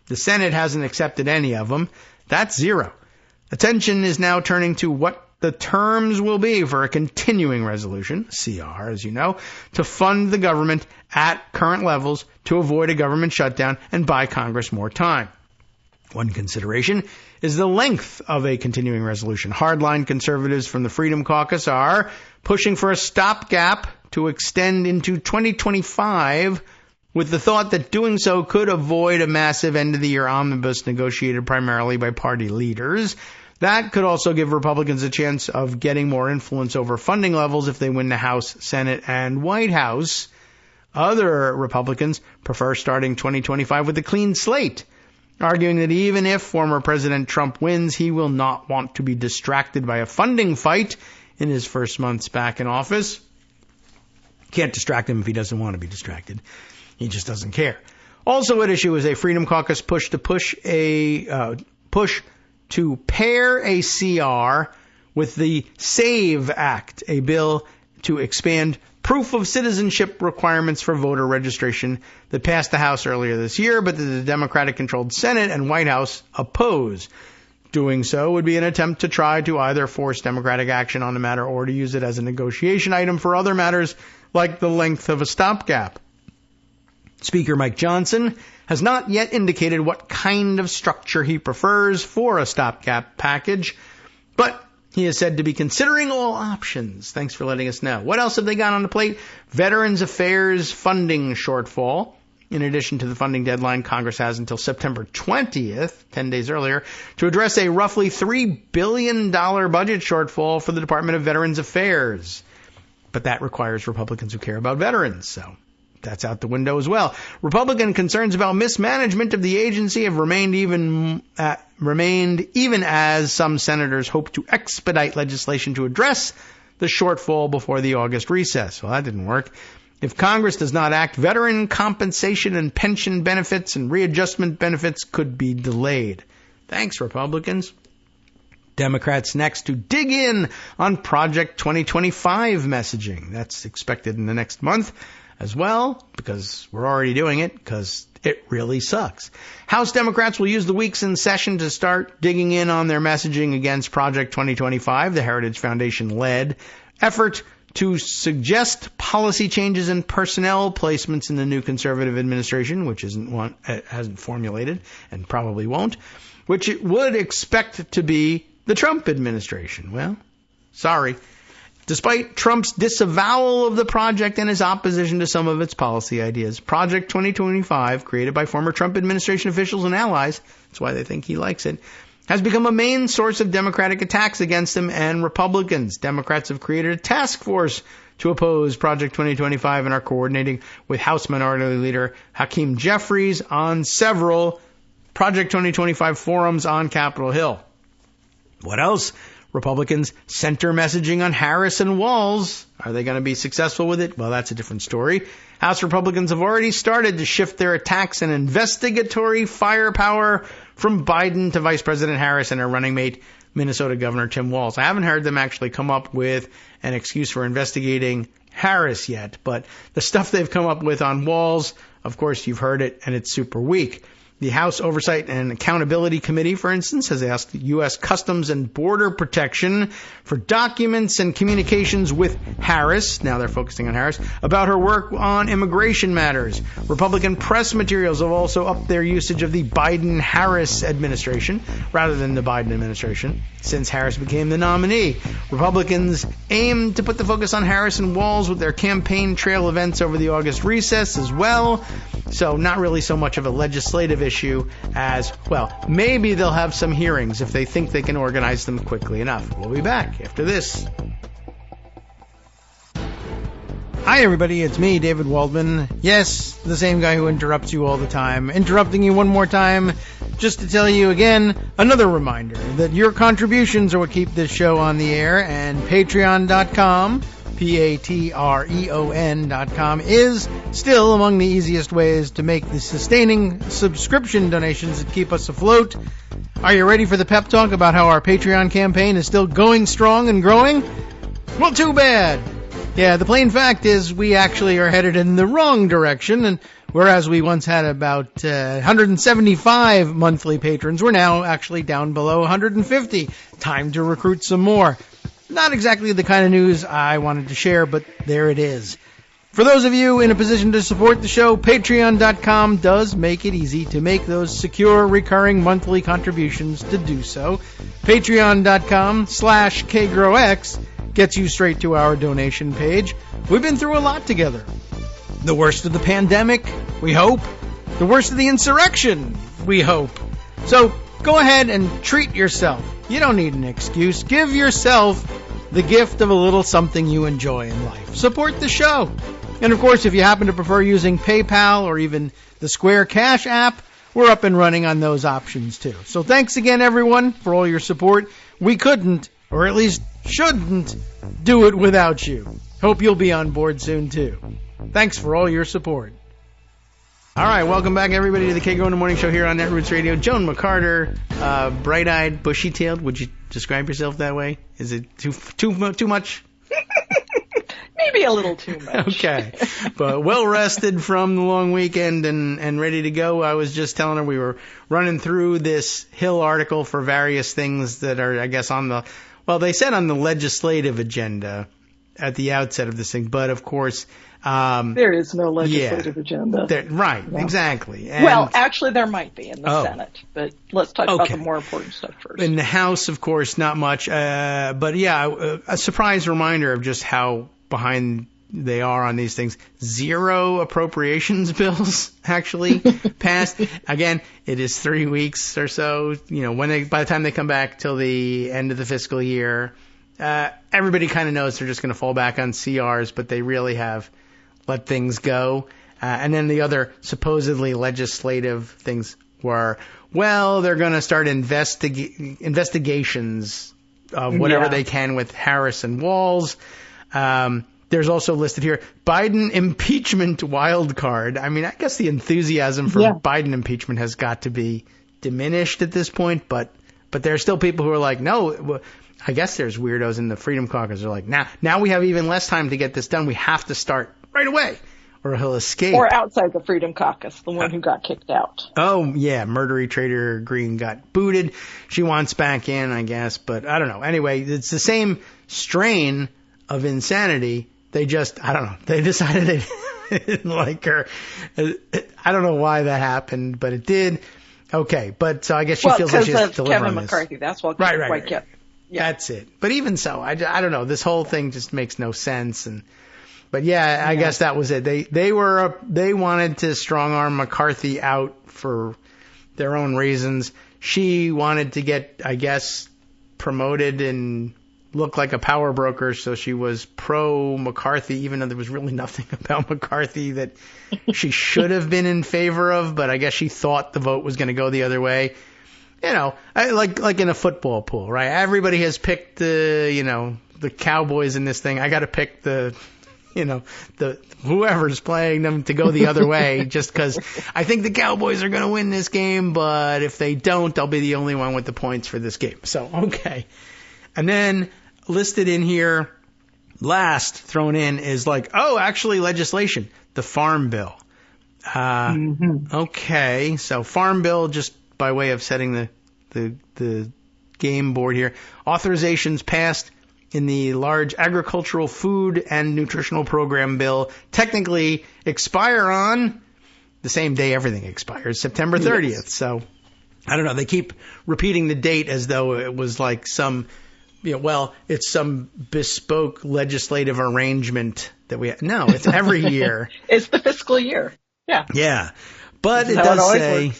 The Senate hasn't accepted any of them. That's 0. Attention is now turning to what the terms will be for a continuing resolution, CR, as you know, to fund the government at current levels to avoid a government shutdown and buy Congress more time. One consideration is the length of a continuing resolution. Hardline conservatives from the Freedom Caucus are pushing for a stopgap to extend into 2025 with the thought that doing so could avoid a massive end-of-the-year omnibus negotiated primarily by party leaders. That could also give Republicans a chance of getting more influence over funding levels if they win the House, Senate, and White House. Other Republicans prefer starting 2025 with a clean slate, arguing that even if former President Trump wins, he will not want to be distracted by a funding fight in his first months back in office. Can't distract him if he doesn't want to be distracted. He just doesn't care. Also at issue is a Freedom Caucus push to pair a CR with the SAVE Act, a bill to expand proof of citizenship requirements for voter registration that passed the House earlier this year, but that the Democratic-controlled Senate and White House oppose. Doing so would be an attempt to try to either force Democratic action on the matter or to use it as a negotiation item for other matters like the length of a stopgap. Speaker Mike Johnson has not yet indicated what kind of structure he prefers for a stopgap package, but he is said to be considering all options. Thanks for letting us know. What else have they got on the plate? Veterans Affairs funding shortfall. In addition to the funding deadline, Congress has until September 20th, 10 days earlier, to address a roughly $3 billion budget shortfall for the Department of Veterans Affairs. But that requires Republicans who care about veterans, so that's out the window as well. Republican concerns about mismanagement of the agency have remained even as some senators hope to expedite legislation to address the shortfall before the August recess. Well, that didn't work. If Congress does not act, veteran compensation and pension benefits and readjustment benefits could be delayed. Thanks, Republicans. Democrats next to dig in on Project 2025 messaging. That's expected in the next month as well, because we're already doing it, because it really sucks. House Democrats will use the weeks in session to start digging in on their messaging against Project 2025, the Heritage Foundation-led effort to suggest policy changes and personnel placements in the new conservative administration, which hasn't formulated and probably won't, which it would expect to be the Trump administration. Well, sorry. Despite Trump's disavowal of the project and his opposition to some of its policy ideas, Project 2025, created by former Trump administration officials and allies, that's why they think he likes it, has become a main source of Democratic attacks against him and Republicans. Democrats have created a task force to oppose Project 2025 and are coordinating with House Minority Leader Hakeem Jeffries on several Project 2025 forums on Capitol Hill. What else? Republicans center messaging on Harris and Walz. Are they going to be successful with it? Well, that's a different story. House Republicans have already started to shift their attacks and investigatory firepower from Biden to Vice President Harris and her running mate, Minnesota Governor Tim Walz. I haven't heard them actually come up with an excuse for investigating Harris yet, but the stuff they've come up with on Walz, of course, you've heard it, and it's super weak. The House Oversight and Accountability Committee, for instance, has asked U.S. Customs and Border Protection for documents and communications with Harris, now they're focusing on Harris, about her work on immigration matters. Republican press materials have also upped their usage of the Biden-Harris administration rather than the Biden administration since Harris became the nominee. Republicans aim to put the focus on Harris and Walz with their campaign trail events over the August recess as well. So not really so much of a legislative issue as, well, maybe they'll have some hearings if they think they can organize them quickly enough. We'll be back after this. Hi everybody, it's me, David Waldman. Yes, the same guy who interrupts you all the time. Interrupting you one more time just to tell you again, another reminder that your contributions are what keep this show on the air, and patreon.com, patreon.com, is still among the easiest ways to make the sustaining subscription donations that keep us afloat. Are you ready for the pep talk about how our Patreon campaign is still going strong and growing? Well, too bad. Yeah, the plain fact is we actually are headed in the wrong direction, and whereas we once had about 175 monthly patrons, we're now actually down below 150. Time to recruit some more. Not exactly the kind of news I wanted to share, but there it is. For those of you in a position to support the show, patreon.com does make it easy to make those secure, recurring monthly contributions to do so. Patreon.com/KagroX gets you straight to our donation page. We've been through a lot together. The worst of the pandemic, we hope. The worst of the insurrection, we hope. So go ahead and treat yourself. You don't need an excuse. Give yourself the gift of a little something you enjoy in life. Support the show. And of course, if you happen to prefer using PayPal or even the Square Cash app, we're up and running on those options too. So thanks again, everyone, for all your support. We couldn't, or at least shouldn't, do it without you. Hope you'll be on board soon too. Thanks for all your support. All right, welcome back, everybody, to the Kagro in the Morning Show here on Netroots Radio. Joan McCarter, bright-eyed, bushy-tailed. Would you describe yourself that way? Is it too much? Maybe a little too much. Okay, but well-rested from the long weekend and ready to go. I was just telling her we were running through this Hill article for various things that are, I guess, on the, well, they said on the legislative agenda at the outset of this thing, but of course... there is no legislative agenda. Right, no. Exactly. And, well, actually, there might be in the Senate, but let's talk about the more important stuff first. In the House, of course, not much. But yeah, a surprise reminder of just how behind they are on these things. 0 appropriations bills actually passed. Again, it is 3 weeks or so. You know, by the time they come back till the end of the fiscal year, everybody kind of knows they're just going to fall back on CRs, but they really have let things go. And then the other supposedly legislative things were, well, they're going to start investigations of whatever they can with Harris and Walz. There's also listed here, Biden impeachment wild card. I mean, I guess the enthusiasm for Biden impeachment has got to be diminished at this point, but there are still people who are like, no, I guess there's weirdos in the Freedom Caucus. They're like, now we have even less time to get this done. We have to start right away, or he'll escape. Or outside the Freedom Caucus, the one who got kicked out. Oh, yeah, murdery Trader Green got booted. She wants back in, I guess, but I don't know. Anyway, it's the same strain of insanity. They just, I don't know, they decided they didn't like her. I don't know why that happened, but it did. Okay, but so I guess she feels like she has to deliver Kevin on this. McCarthy, that's what right. kept. Yeah. That's it. But even so, I don't know. This whole thing just makes no sense. But yeah, I guess that was it. They wanted to strong arm McCarthy out for their own reasons. She wanted to get, I guess, promoted and look like a power broker, so she was pro McCarthy, even though there was really nothing about McCarthy that she should have been in favor of. But I guess she thought the vote was going to go the other way. You know, like in a football pool, right? Everybody has picked the Cowboys in this thing. I got to pick the whoever's playing them to go the other way, just because I think the Cowboys are going to win this game. But if they don't, I'll be the only one with the points for this game. So, okay. And then listed in here, last thrown in is like, actually legislation, the Farm Bill. Okay, so Farm Bill, just by way of setting the game board here. Authorizations passed in the large agricultural food and nutritional program bill technically expire on the same day everything expires, September 30th. Yes. So I don't know. They keep repeating the date as though it was like some, it's some bespoke legislative arrangement that we have. No, it's every year. It's the fiscal year. Yeah. Yeah. But it does say,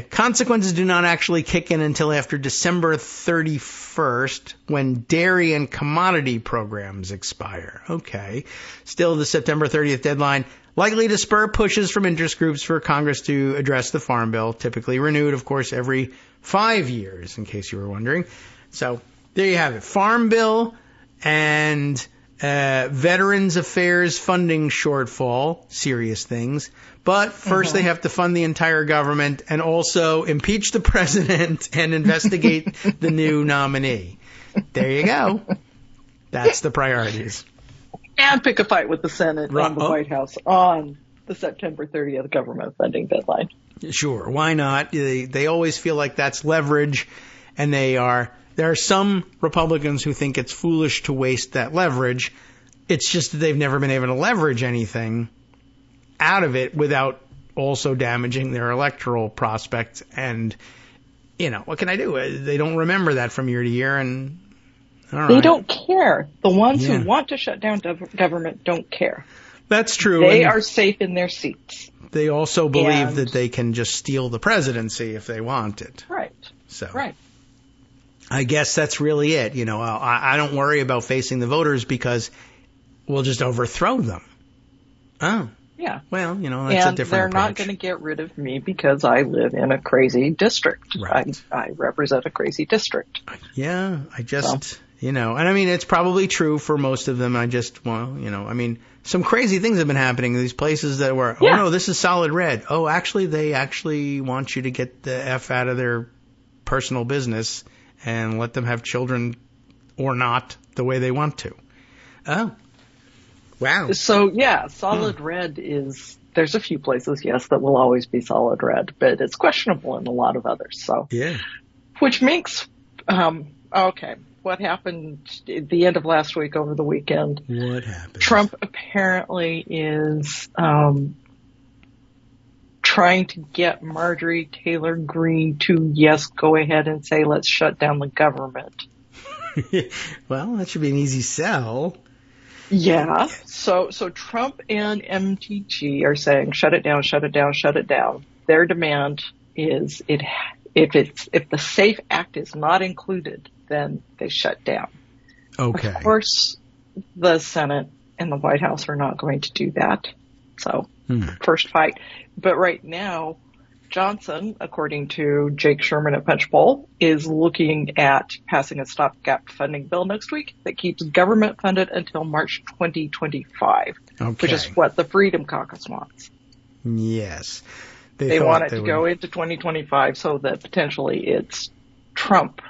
consequences do not actually kick in until after December 31st when dairy and commodity programs expire. Okay. Still the September 30th deadline. Likely to spur pushes from interest groups for Congress to address the Farm Bill, typically renewed, of course, every 5 years, in case you were wondering. So there you have it. Farm Bill and Veterans Affairs funding shortfall, serious things. But first they have to fund the entire government and also impeach the president and investigate the new nominee. There you go. That's the priorities. And pick a fight with the Senate and the White House on the September 30th government funding deadline. Sure, why not? They always feel like that's leverage, and there are some Republicans who think it's foolish to waste that leverage. It's just that they've never been able to leverage anything out of it without also damaging their electoral prospects. And, what can I do? They don't remember that from year to year, and they don't care. The ones who want to shut down government don't care. That's true. They are safe in their seats. They also believe that they can just steal the presidency if they want it. Right. Right. I guess that's really it. I don't worry about facing the voters because we'll just overthrow them. Oh. Yeah. Well, that's a different approach. And they're not going to get rid of me because I live in a crazy district. Right. I represent a crazy district. Yeah. I just... and I mean, it's probably true for most of them. Some crazy things have been happening in these places that were, oh no, this is solid red. Oh, actually, they actually want you to get the F out of their personal business and let them have children or not the way they want to. Oh, wow. So, solid red there's a few places, that will always be solid red, but it's questionable in a lot of others. So, which makes, okay. What happened at the end of last week over the weekend? What happened? Trump apparently is trying to get Marjorie Taylor Greene to, go ahead and say, let's shut down the government. Well, that should be an easy sell. Yeah. So Trump and MTG are saying, shut it down, shut it down, shut it down. Their demand is if the SAFE Act is not included, then they shut down. Okay. Of course, the Senate and the White House are not going to do that. So, first fight. But right now, Johnson, according to Jake Sherman at Punchbowl, is looking at passing a stopgap funding bill next week that keeps government funded until March 2025, which is what the Freedom Caucus wants. Yes. They want it to go into 2025 so that potentially it's Trump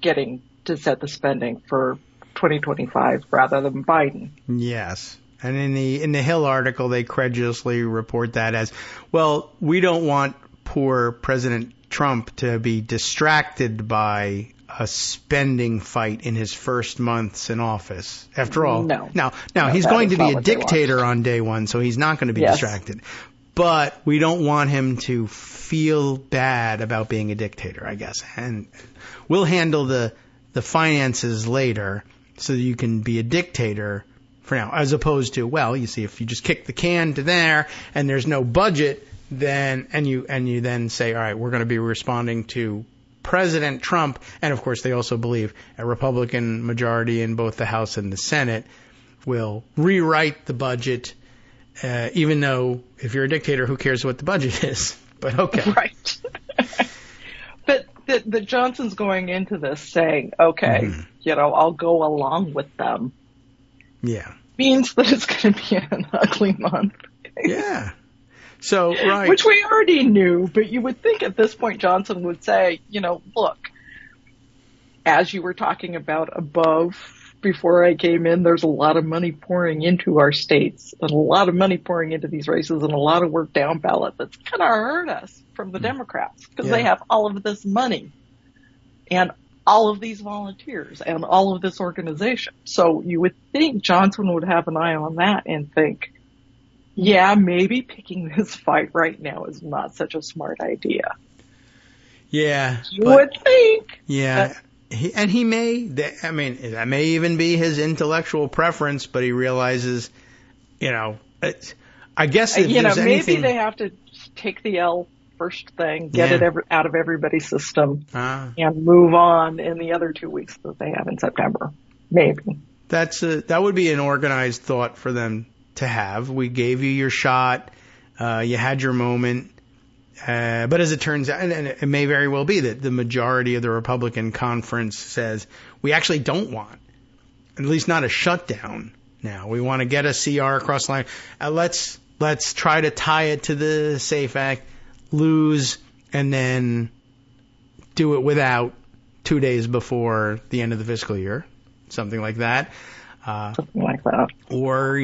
getting to set the spending for 2025 rather than Biden. Yes. And in the Hill article, they credulously report that as, well, we don't want poor President Trump to be distracted by a spending fight in his first months in office. After all, no, he's going to be a dictator on day one, so he's not going to be distracted. But we don't want him to feel bad about being a dictator, I guess. And we'll handle the finances later so that you can be a dictator for now, as opposed to, well, you see, if you just kick the can to there and there's no budget, then and you then say, all right, we're going to be responding to President Trump. And of course, they also believe a Republican majority in both the House and the Senate will rewrite the budget. Even though if you're a dictator, who cares what the budget is? But okay. Right. But the Johnson's going into this saying, okay, I'll go along with them. Yeah. Means that it's going to be an ugly month. Yeah. So, right. Which we already knew, but you would think at this point Johnson would say, look, as you were talking about above before I came in, there's a lot of money pouring into our states and a lot of money pouring into these races and a lot of work down ballot that's going to hurt us from the Democrats because they have all of this money and all of these volunteers and all of this organization. So you would think Johnson would have an eye on that and think, yeah, maybe picking this fight right now is not such a smart idea. Yeah. You would think. Yeah. He may, I mean, that may even be his intellectual preference, but he realizes, I guess if there's anything, maybe they have to take the L first thing, get it out of everybody's system, and move on in the other 2 weeks that they have in September. Maybe. That would be an organized thought for them to have. We gave you your shot. You had your moment. But as it turns out, and it may very well be that the majority of the Republican conference says we actually don't want, at least not a shutdown now. We want to get a CR across the line. Let's try to tie it to the SAFE Act, lose, and then do it without 2 days before the end of the fiscal year, something like that. Something like that. Or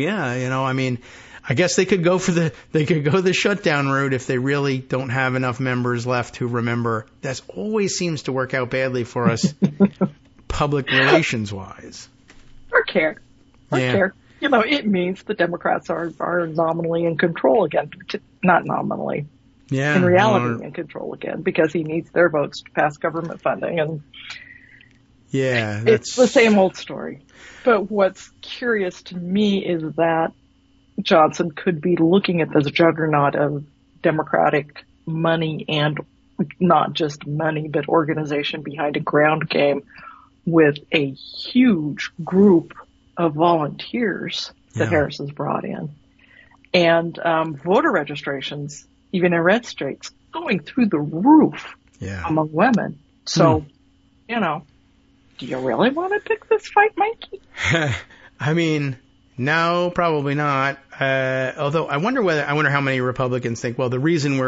I guess they could go the shutdown route if they really don't have enough members left who remember. That always seems to work out badly for us, public relations wise. Or care. It means the Democrats are nominally in control again. Not nominally. Yeah. In reality, in control again because he needs their votes to pass government funding, and it's the same old story. But what's curious to me is that Johnson could be looking at this juggernaut of Democratic money and not just money, but organization behind a ground game with a huge group of volunteers that Harris has brought in. And voter registrations, even in red states, going through the roof among women. So, do you really want to pick this fight, Mikey? I mean, no, probably not. Although I wonder how many Republicans think, well, the reason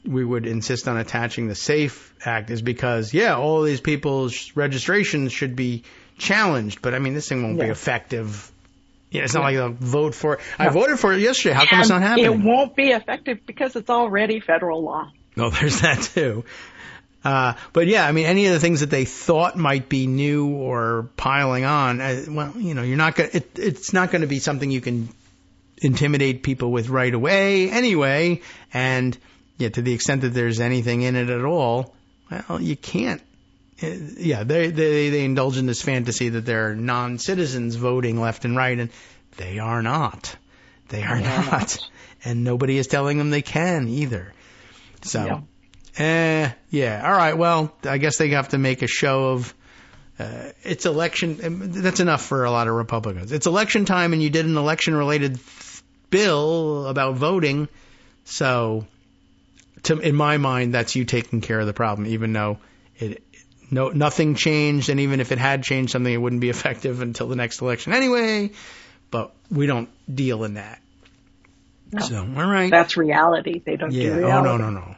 we would insist on attaching the SAFE Act is because, all of these people's registrations should be challenged. But I mean, this thing won't be effective. It's not like they'll vote for it. I voted for it yesterday. How come it's not happening? It won't be effective because it's already federal law. No, there's that too. But any of the things that they thought might be new or piling on, you're not going. It's not going to be something you can intimidate people with right away, anyway. And to the extent that there's anything in it at all, well, you can't. They indulge in this fantasy that they're non-citizens voting left and right, and they are not. They are not, and nobody is telling them they can either. So. Yeah. All right. Well, I guess they have to make a show of it's election. That's enough for a lot of Republicans. It's election time, and you did an election-related bill about voting. So, in my mind, that's you taking care of the problem, even though nothing changed, and even if it had changed something, it wouldn't be effective until the next election anyway. But we don't deal in that. No. So, all right. That's reality. They don't do reality. Oh, no.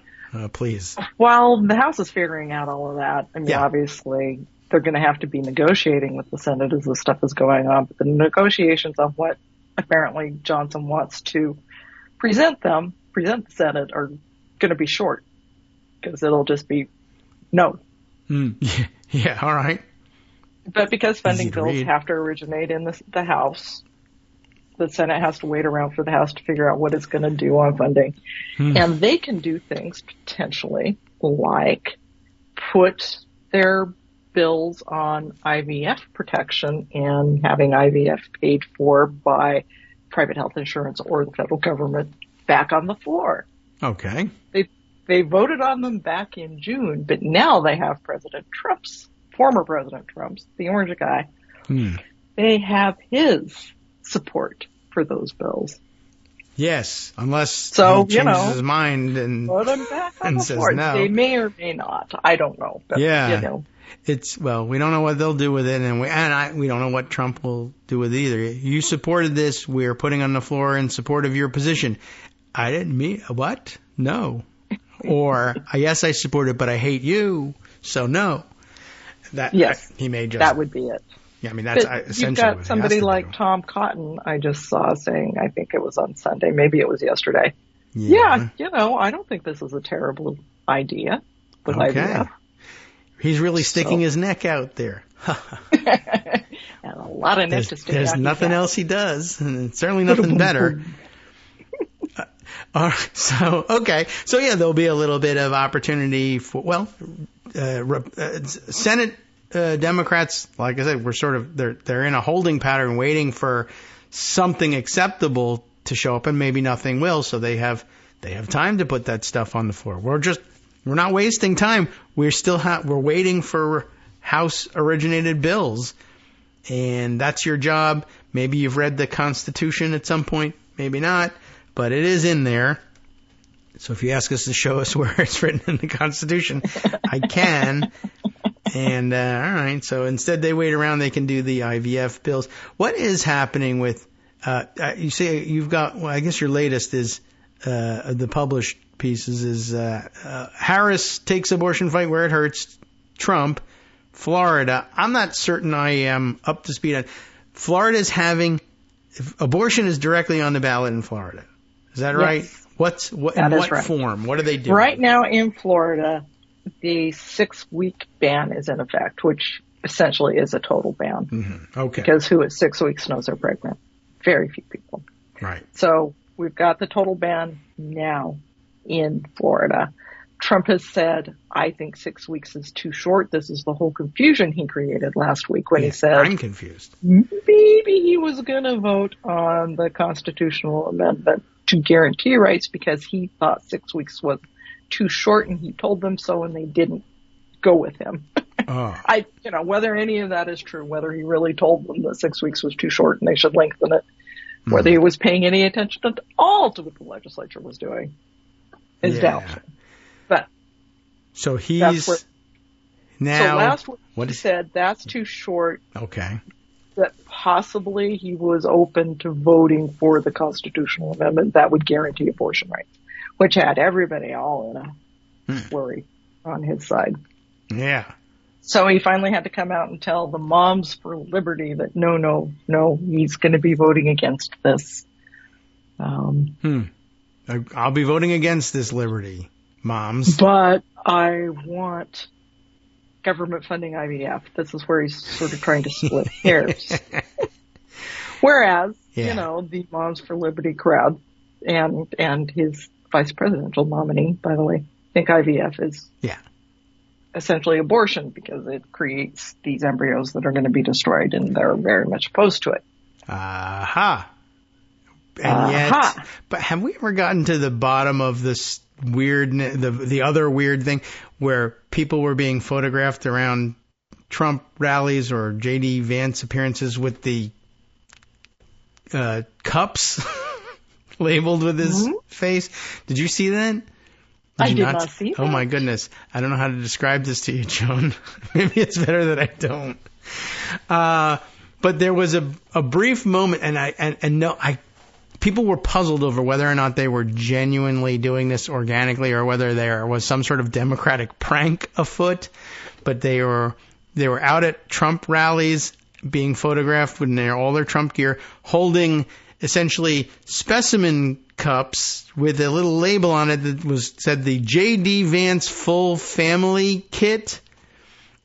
Please. Well, the House is figuring out all of that. I mean, obviously, they're going to have to be negotiating with the Senate as this stuff is going on. But the negotiations on what apparently Johnson wants to present the Senate, are going to be short because it'll just be no. Yeah, all right. But because funding bills have to originate in the House, the Senate has to wait around for the House to figure out what it's going to do on funding. And they can do things potentially like put their bills on IVF protection and having IVF paid for by private health insurance or the federal government back on the floor. Okay. They voted on them back in June, but now they have former President Trump's, the orange guy. They have his support for those bills. Yes, unless he changes his mind and put them back on the says floor. no. They may or may not. I don't know. But, we don't know what they'll do with it, and we don't know what Trump will do with it either. You supported this. We're putting on the floor in support of your position. I didn't mean what? No. Or yes, I support it, but I hate you, so no. Yes, he may just. That would be it. Yeah, I mean, that's But essentially you've got what he somebody has to like do. Tom Cotton, I just saw saying, I think it was on Sunday, maybe it was yesterday. Yeah, I don't think this is a terrible idea with IVF. He's really sticking his neck out there. And a lot of neck to stick out. There's nothing else he does, and it's certainly nothing better. So yeah, there'll be a little bit of opportunity for, Senate Democrats, like I said, they're in a holding pattern waiting for something acceptable to show up, and maybe nothing will, so they have time to put that stuff on the floor. We're not wasting time. We're waiting for House originated bills, and that's your job. Maybe you've read the Constitution at some point, maybe not, but it is in there. So if you ask us to show us where it's written in the Constitution, I can. And all right, so instead they wait around. They can do the IVF bills. What is happening with? You say you've got. Well, I guess your latest is the published pieces is Harris takes abortion fight where it hurts. Trump, Florida. I'm not certain I am up to speed on. Florida's having abortion is directly on the ballot in Florida. Is that right? Yes. In what form? What are they doing? Right now in Florida, the 6-week ban is in effect, which essentially is a total ban. Mm-hmm. Okay. Because who at 6 weeks knows they're pregnant? Very few people. Right. So we've got the total ban now in Florida. Trump has said, I think 6 weeks is too short. This is the whole confusion he created last week when he said, I'm confused. Maybe he was going to vote on the constitutional amendment to guarantee rights because he thought 6 weeks was too short, and he told them so, and they didn't go with him. Oh. Whether any of that is true, whether he really told them that 6 weeks was too short and they should lengthen it, whether he was paying any attention at all to what the legislature was doing is doubtful. But so he's now. So last week he said that's too short. Okay. That possibly he was open to voting for the constitutional amendment that would guarantee abortion rights, which had everybody all in a worry on his side. Yeah. So he finally had to come out and tell the Moms for Liberty that no, he's going to be voting against this. I'll be voting against this liberty, moms. But I want government funding IVF. This is where he's sort of trying to split hairs. Whereas, the Moms for Liberty crowd and his vice presidential nominee, by the way, think IVF is essentially abortion because it creates these embryos that are going to be destroyed, and they're very much opposed to it. Aha. And yet, but have we ever gotten to the bottom of this weird, the other weird thing where people were being photographed around Trump rallies or J.D. Vance appearances with the cups labeled with his face? Did you see that? I did not see that. Oh my goodness. I don't know how to describe this to you, Joan. Maybe it's better that I don't. But there was a brief moment, and people were puzzled over whether or not they were genuinely doing this organically or whether there was some sort of Democratic prank afoot. But they were out at Trump rallies being photographed with all their Trump gear, holding essentially specimen cups with a little label on it that said the J.D. Vance Full Family Kit.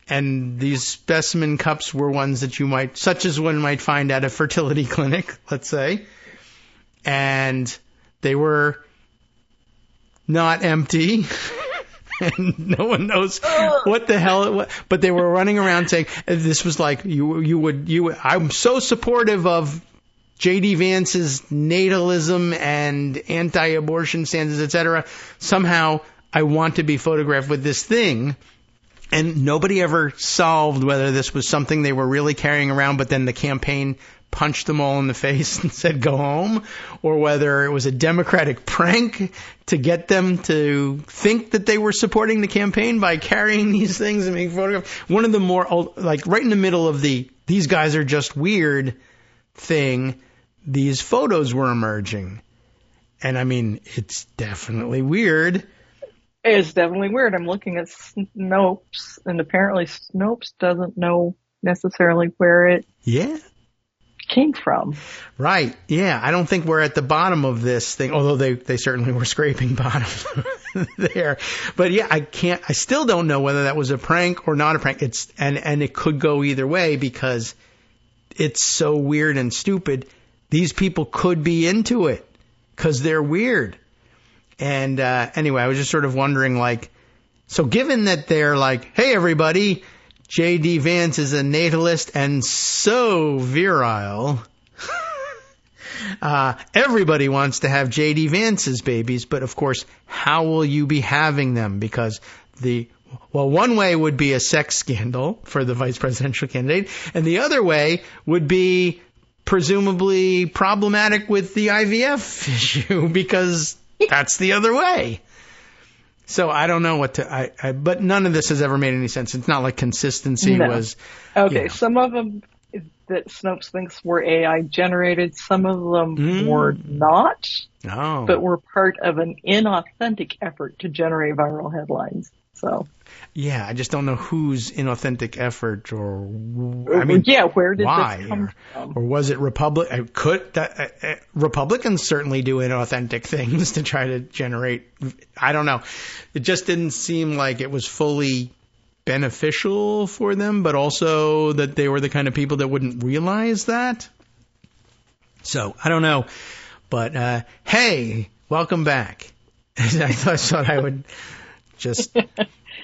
And these specimen cups were ones that such as one might find at a fertility clinic, let's say. And they were not empty. And no one knows what the hell it was. But they were running around saying, this was like, I'm so supportive of J.D. Vance's natalism and anti-abortion standards, etc. Somehow I want to be photographed with this thing. And nobody ever solved whether this was something they were really carrying around, but then the campaign punched them all in the face and said, go home, or whether it was a Democratic prank to get them to think that they were supporting the campaign by carrying these things and being photographed. One of the more, like right in the middle of these guys are just weird thing, these photos were emerging. And I mean, it's definitely weird. It's definitely weird. I'm looking at Snopes, and apparently Snopes doesn't know necessarily where it Yeah. came from. Right. Yeah. I don't think we're at the bottom of this thing, although they certainly were scraping bottom there. But yeah, I still don't know whether that was a prank or not a prank. And it could go either way because it's so weird and stupid. These people could be into it because they're weird. And anyway, I was just sort of wondering, like, so given that they're like, hey, everybody, J.D. Vance is a natalist and so virile. Everybody wants to have J.D. Vance's babies, but of course, how will you be having them? Because one way would be a sex scandal for the vice presidential candidate, and the other way would be presumably problematic with the IVF issue because that's the other way. So I don't know what to, but none of this has ever made any sense. It's not like consistency was. Okay, you know. Some of them that Snopes thinks were AI generated, some of them were not, but were part of an inauthentic effort to generate viral headlines. So. Yeah, I just don't know whose inauthentic effort or, where did why, this come from? Or was it Republicans certainly do inauthentic things to try to generate, I don't know. It just didn't seem like it was fully beneficial for them, but also that they were the kind of people that wouldn't realize that. So, I don't know. But, hey, welcome back. I thought I would just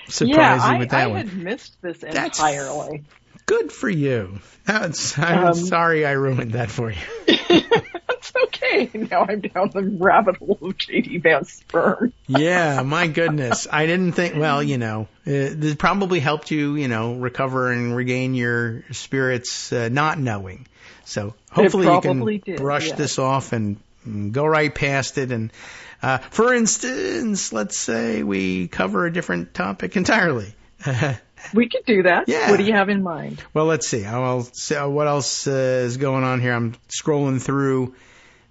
surprise you with that one. I had missed this entirely. Good for you. I'm sorry I ruined that for you. That's okay. Now I'm down the rabbit hole of J.D. Vance sperm. Yeah, my goodness. I didn't think, this probably helped you, recover and regain your spirits not knowing. So hopefully you can brush this off and go right past it. And for instance, let's say we cover a different topic entirely. We could do that. Yeah. What do you have in mind? Well, let's see. What else is going on here? I'm scrolling through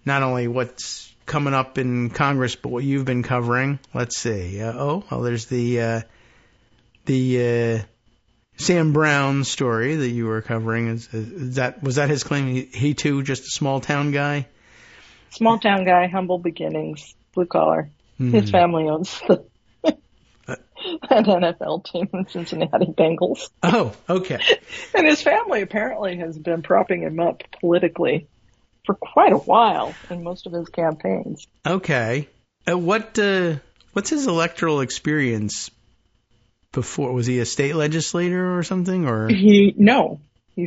not only what's coming up in Congress, but what you've been covering. Let's see. There's the Sam Brown story that you were covering. Was that his claim? He too just a small town guy? Small town guy, humble beginnings, blue collar. His family owns an NFL team, the Cincinnati Bengals. Oh, okay. And his family apparently has been propping him up politically for quite a while in most of his campaigns. Okay. What's his electoral experience before? Was he a state legislator or something? Or he's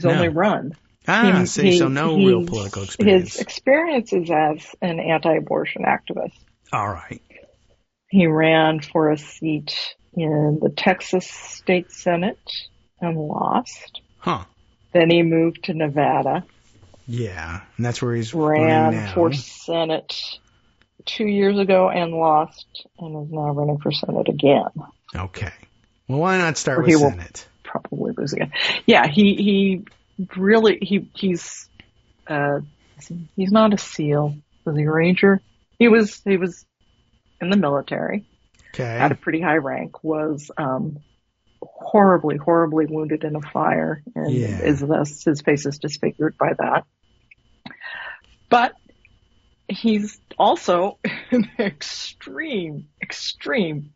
only run. So no real political experience. His experience is as an anti-abortion activist. All right. He ran for a seat in the Texas State Senate and lost. Huh. Then he moved to Nevada. Yeah, and that's where he's ran now. For Senate 2 years ago and lost, and is now running for Senate again. Okay. Well, why not start with Senate? Probably lose again. Yeah, he's not a SEAL. Was he a Ranger? He was in the military. Okay. Had a pretty high rank. Was horribly wounded in a fire, and his face is disfigured by that. But he's also an extreme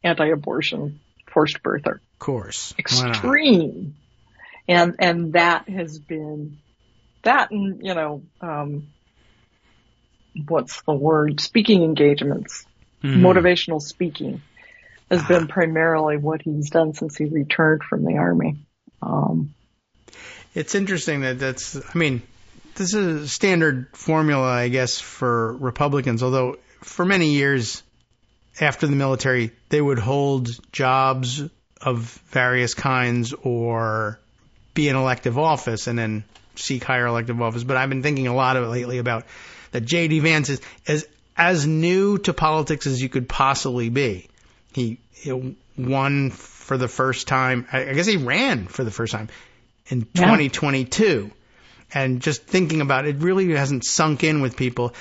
anti-abortion forced birther. Of course. Extreme. And that has been that, and what's the word? Speaking engagements, motivational speaking has been primarily what he's done since he returned from the Army. It's interesting this is a standard formula, I guess, for Republicans, although for many years after the military, they would hold jobs of various kinds or be in elective office and then seek higher elective office. But I've been thinking a lot of it lately about that J.D. Vance is as new to politics as you could possibly be. He won for the first time. I guess he ran for the first time in 2022. And just thinking about it, really hasn't sunk in with people.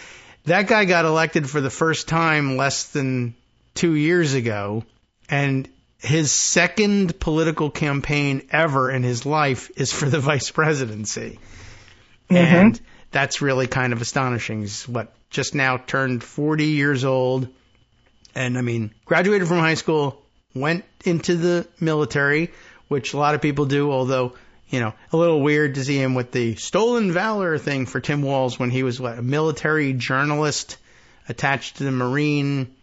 That guy got elected for the first time less than 2 years ago. And his second political campaign ever in his life is for the vice presidency. Mm-hmm. And that's really kind of astonishing. He's, just now turned 40 years old. And, I mean, graduated from high school, went into the military, which a lot of people do, although, a little weird to see him with the stolen valor thing for Tim Walz when he was, a military journalist attached to the Marine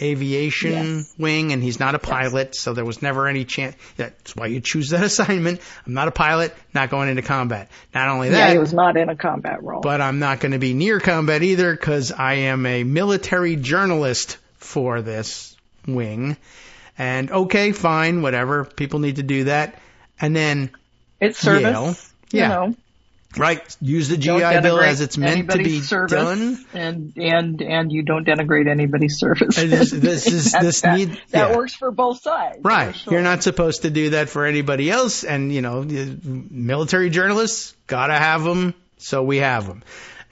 aviation wing, and he's not a pilot, so there was never any chance. That's why you choose that assignment. I'm not a pilot, not going into combat. Not only that, he was not in a combat role. But I'm not going to be near combat either because I am a military journalist for this wing. And okay, fine, whatever. People need to do that. And then it's service, Yale. Right, use the GI Bill as it's meant to be done, and you don't denigrate anybody's service. That works for both sides. Right, sure. You're not supposed to do that for anybody else, and military journalists gotta have them, so we have them,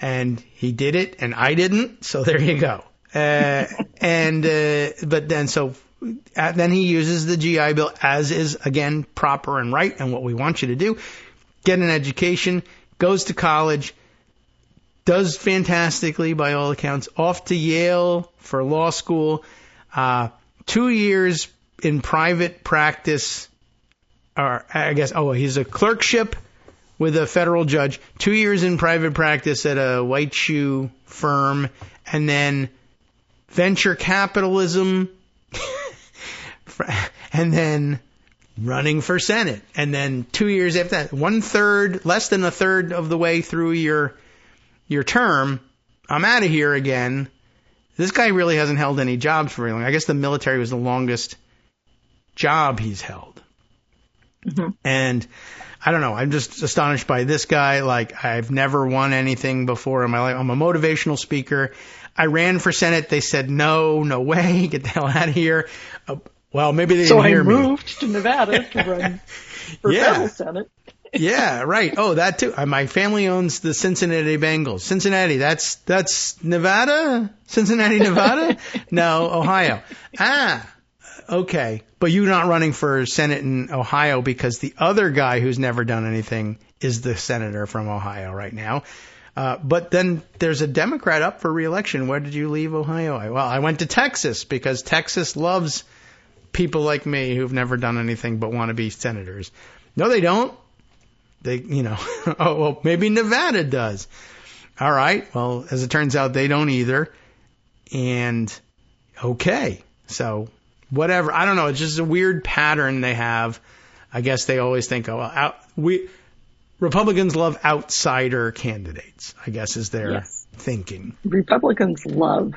and he did it, and I didn't, so there you go. But then he uses the GI Bill as is again proper and right, and what we want you to do: get an education. Goes to college, does fantastically by all accounts, off to Yale for law school, 2 years in private practice, or I guess, he's a clerkship with a federal judge, 2 years in private practice at a white shoe firm, and then venture capitalism, and then running for Senate. And then 2 years after that, less than a third of the way through your term, I'm out of here again. This guy really hasn't held any jobs for very long. I guess the military was the longest job he's held. Mm-hmm. And I don't know. I'm just astonished by this guy. I've never won anything before in my life. I'm a motivational speaker. I ran for Senate. They said, no way. Get the hell out of here. Well, maybe they didn't hear me. So I moved to Nevada to run for federal Senate. Yeah, right. Oh, that too. My family owns the Cincinnati Bengals. Cincinnati, that's Nevada? Cincinnati, Nevada? No, Ohio. Okay. But you're not running for Senate in Ohio because the other guy who's never done anything is the senator from Ohio right now. But then there's a Democrat up for re-election. Where did you leave Ohio? Well, I went to Texas because Texas loves people like me who've never done anything but want to be senators. No, they don't. Maybe Nevada does. All right. Well, as it turns out, they don't either. And okay. So whatever. I don't know. It's just a weird pattern they have. I guess they always think, Republicans love outsider candidates, I guess is their thinking. Republicans love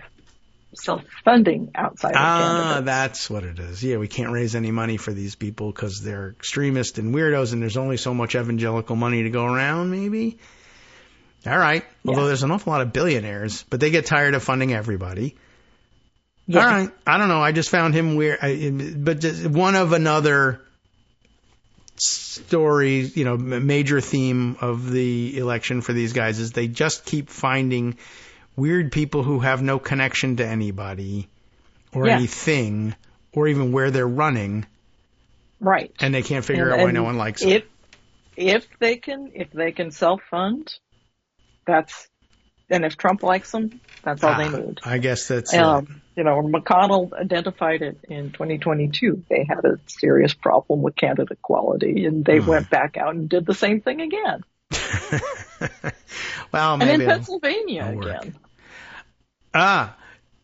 self-funding outside candidates. That's what it is. Yeah, we can't raise any money for these people because they're extremists and weirdos, and there's only so much evangelical money to go around, maybe. All right. Although there's an awful lot of billionaires, but they get tired of funding everybody. Yeah. All right. I don't know. I just found him weird. But just one of another story, major theme of the election for these guys is they just keep finding weird people who have no connection to anybody or anything or even where they're running. Right. And they can't figure out why no one likes them. If they can self-fund, and if Trump likes them, that's all they need. I guess that's McConnell identified it in 2022. They had a serious problem with candidate quality, and they went back out and did the same thing again. Well, maybe and in Pennsylvania again.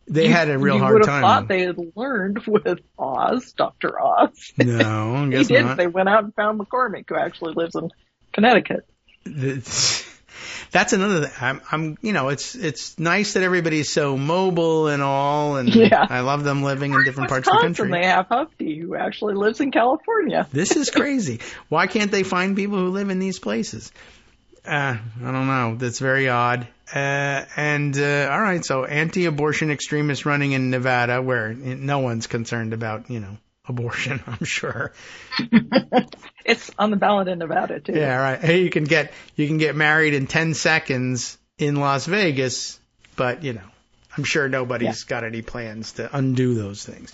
They had a real hard time. You would have thought they had learned with Dr. Oz. No, I guess not. They went out and found McCormick, who actually lives in Connecticut. That's another thing. It's nice that everybody's so mobile and all, and I love them living in different parts of the country. They have Huffy, who actually lives in California. This is crazy. Why can't they find people who live in these places? I don't know. That's very odd. All right, so anti-abortion extremists running in Nevada, where no one's concerned about, abortion, I'm sure. It's on the ballot in Nevada too. Yeah, right. Hey, you can get married in 10 seconds in Las Vegas, but I'm sure nobody's got any plans to undo those things.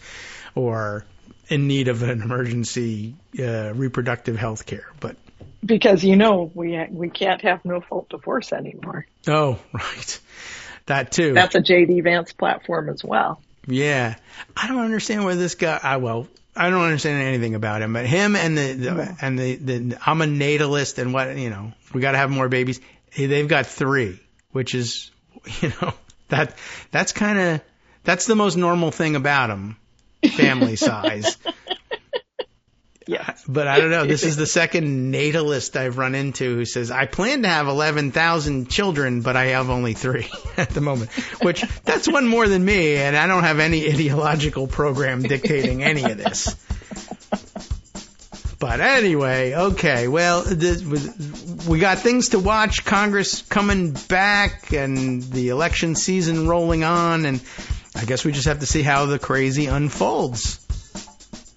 Or in need of an emergency reproductive health care. But because, we can't have no-fault divorce anymore. Oh, right. That too. That's a J.D. Vance platform as well. Yeah. I don't understand where this guy, I don't understand anything about him, but him and the I'm a natalist and what, we got to have more babies. They've got 3, which is, that's the most normal thing about them, family size. Yes. But I don't know. This is the second natalist I've run into who says, I plan to have 11,000 children, but I have only 3 at the moment, which that's one more than me. And I don't have any ideological program dictating any of this. But anyway, okay. Well, we got things to watch. Congress coming back and the election season rolling on. And I guess we just have to see how the crazy unfolds.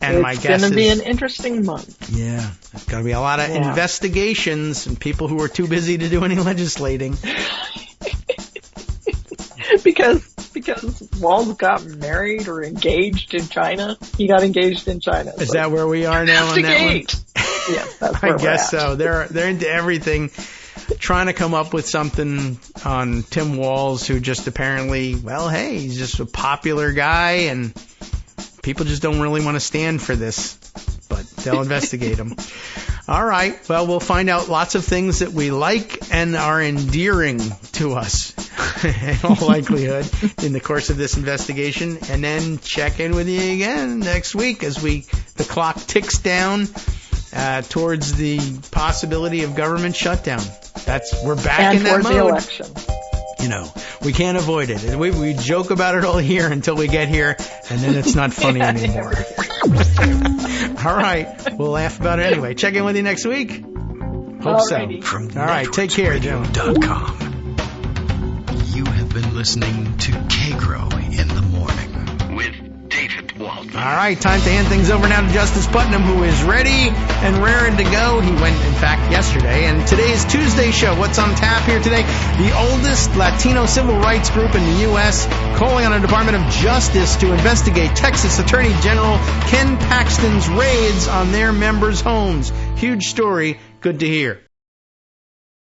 And it's going to be an interesting month. Yeah. There's going to be a lot of investigations and people who are too busy to do any legislating. Because Walz got married or engaged in China. He got engaged in China. Is that where we are now on that one? Yes, that's where I guess so. They're into everything, trying to come up with something on Tim Walz, who just apparently, he's just a popular guy and people just don't really want to stand for this, but they'll investigate him. All right. Well, we'll find out lots of things that we like and are endearing to us in all likelihood in the course of this investigation, and then check in with you again next week as the clock ticks down towards the possibility of government shutdown. We're back in that mode. And towards the election. We can't avoid it. We joke about it all year until we get here, and then it's not funny anymore. All right. We'll laugh about it anyway. Check in with you next week. Hope Alrighty. So. All right. Take care, Joan. You have been listening to Kagro in the Morning with David Waldman. All right. Time to hand things over now to Justice Putnam, who is ready and raring to go. He went, in fact, yesterday. And today's Tuesday show. What's on tap here today? The oldest Latino civil rights group in the U.S. calling on the Department of Justice to investigate Texas Attorney General Ken Paxton's raids on their members' homes. Huge story. Good to hear.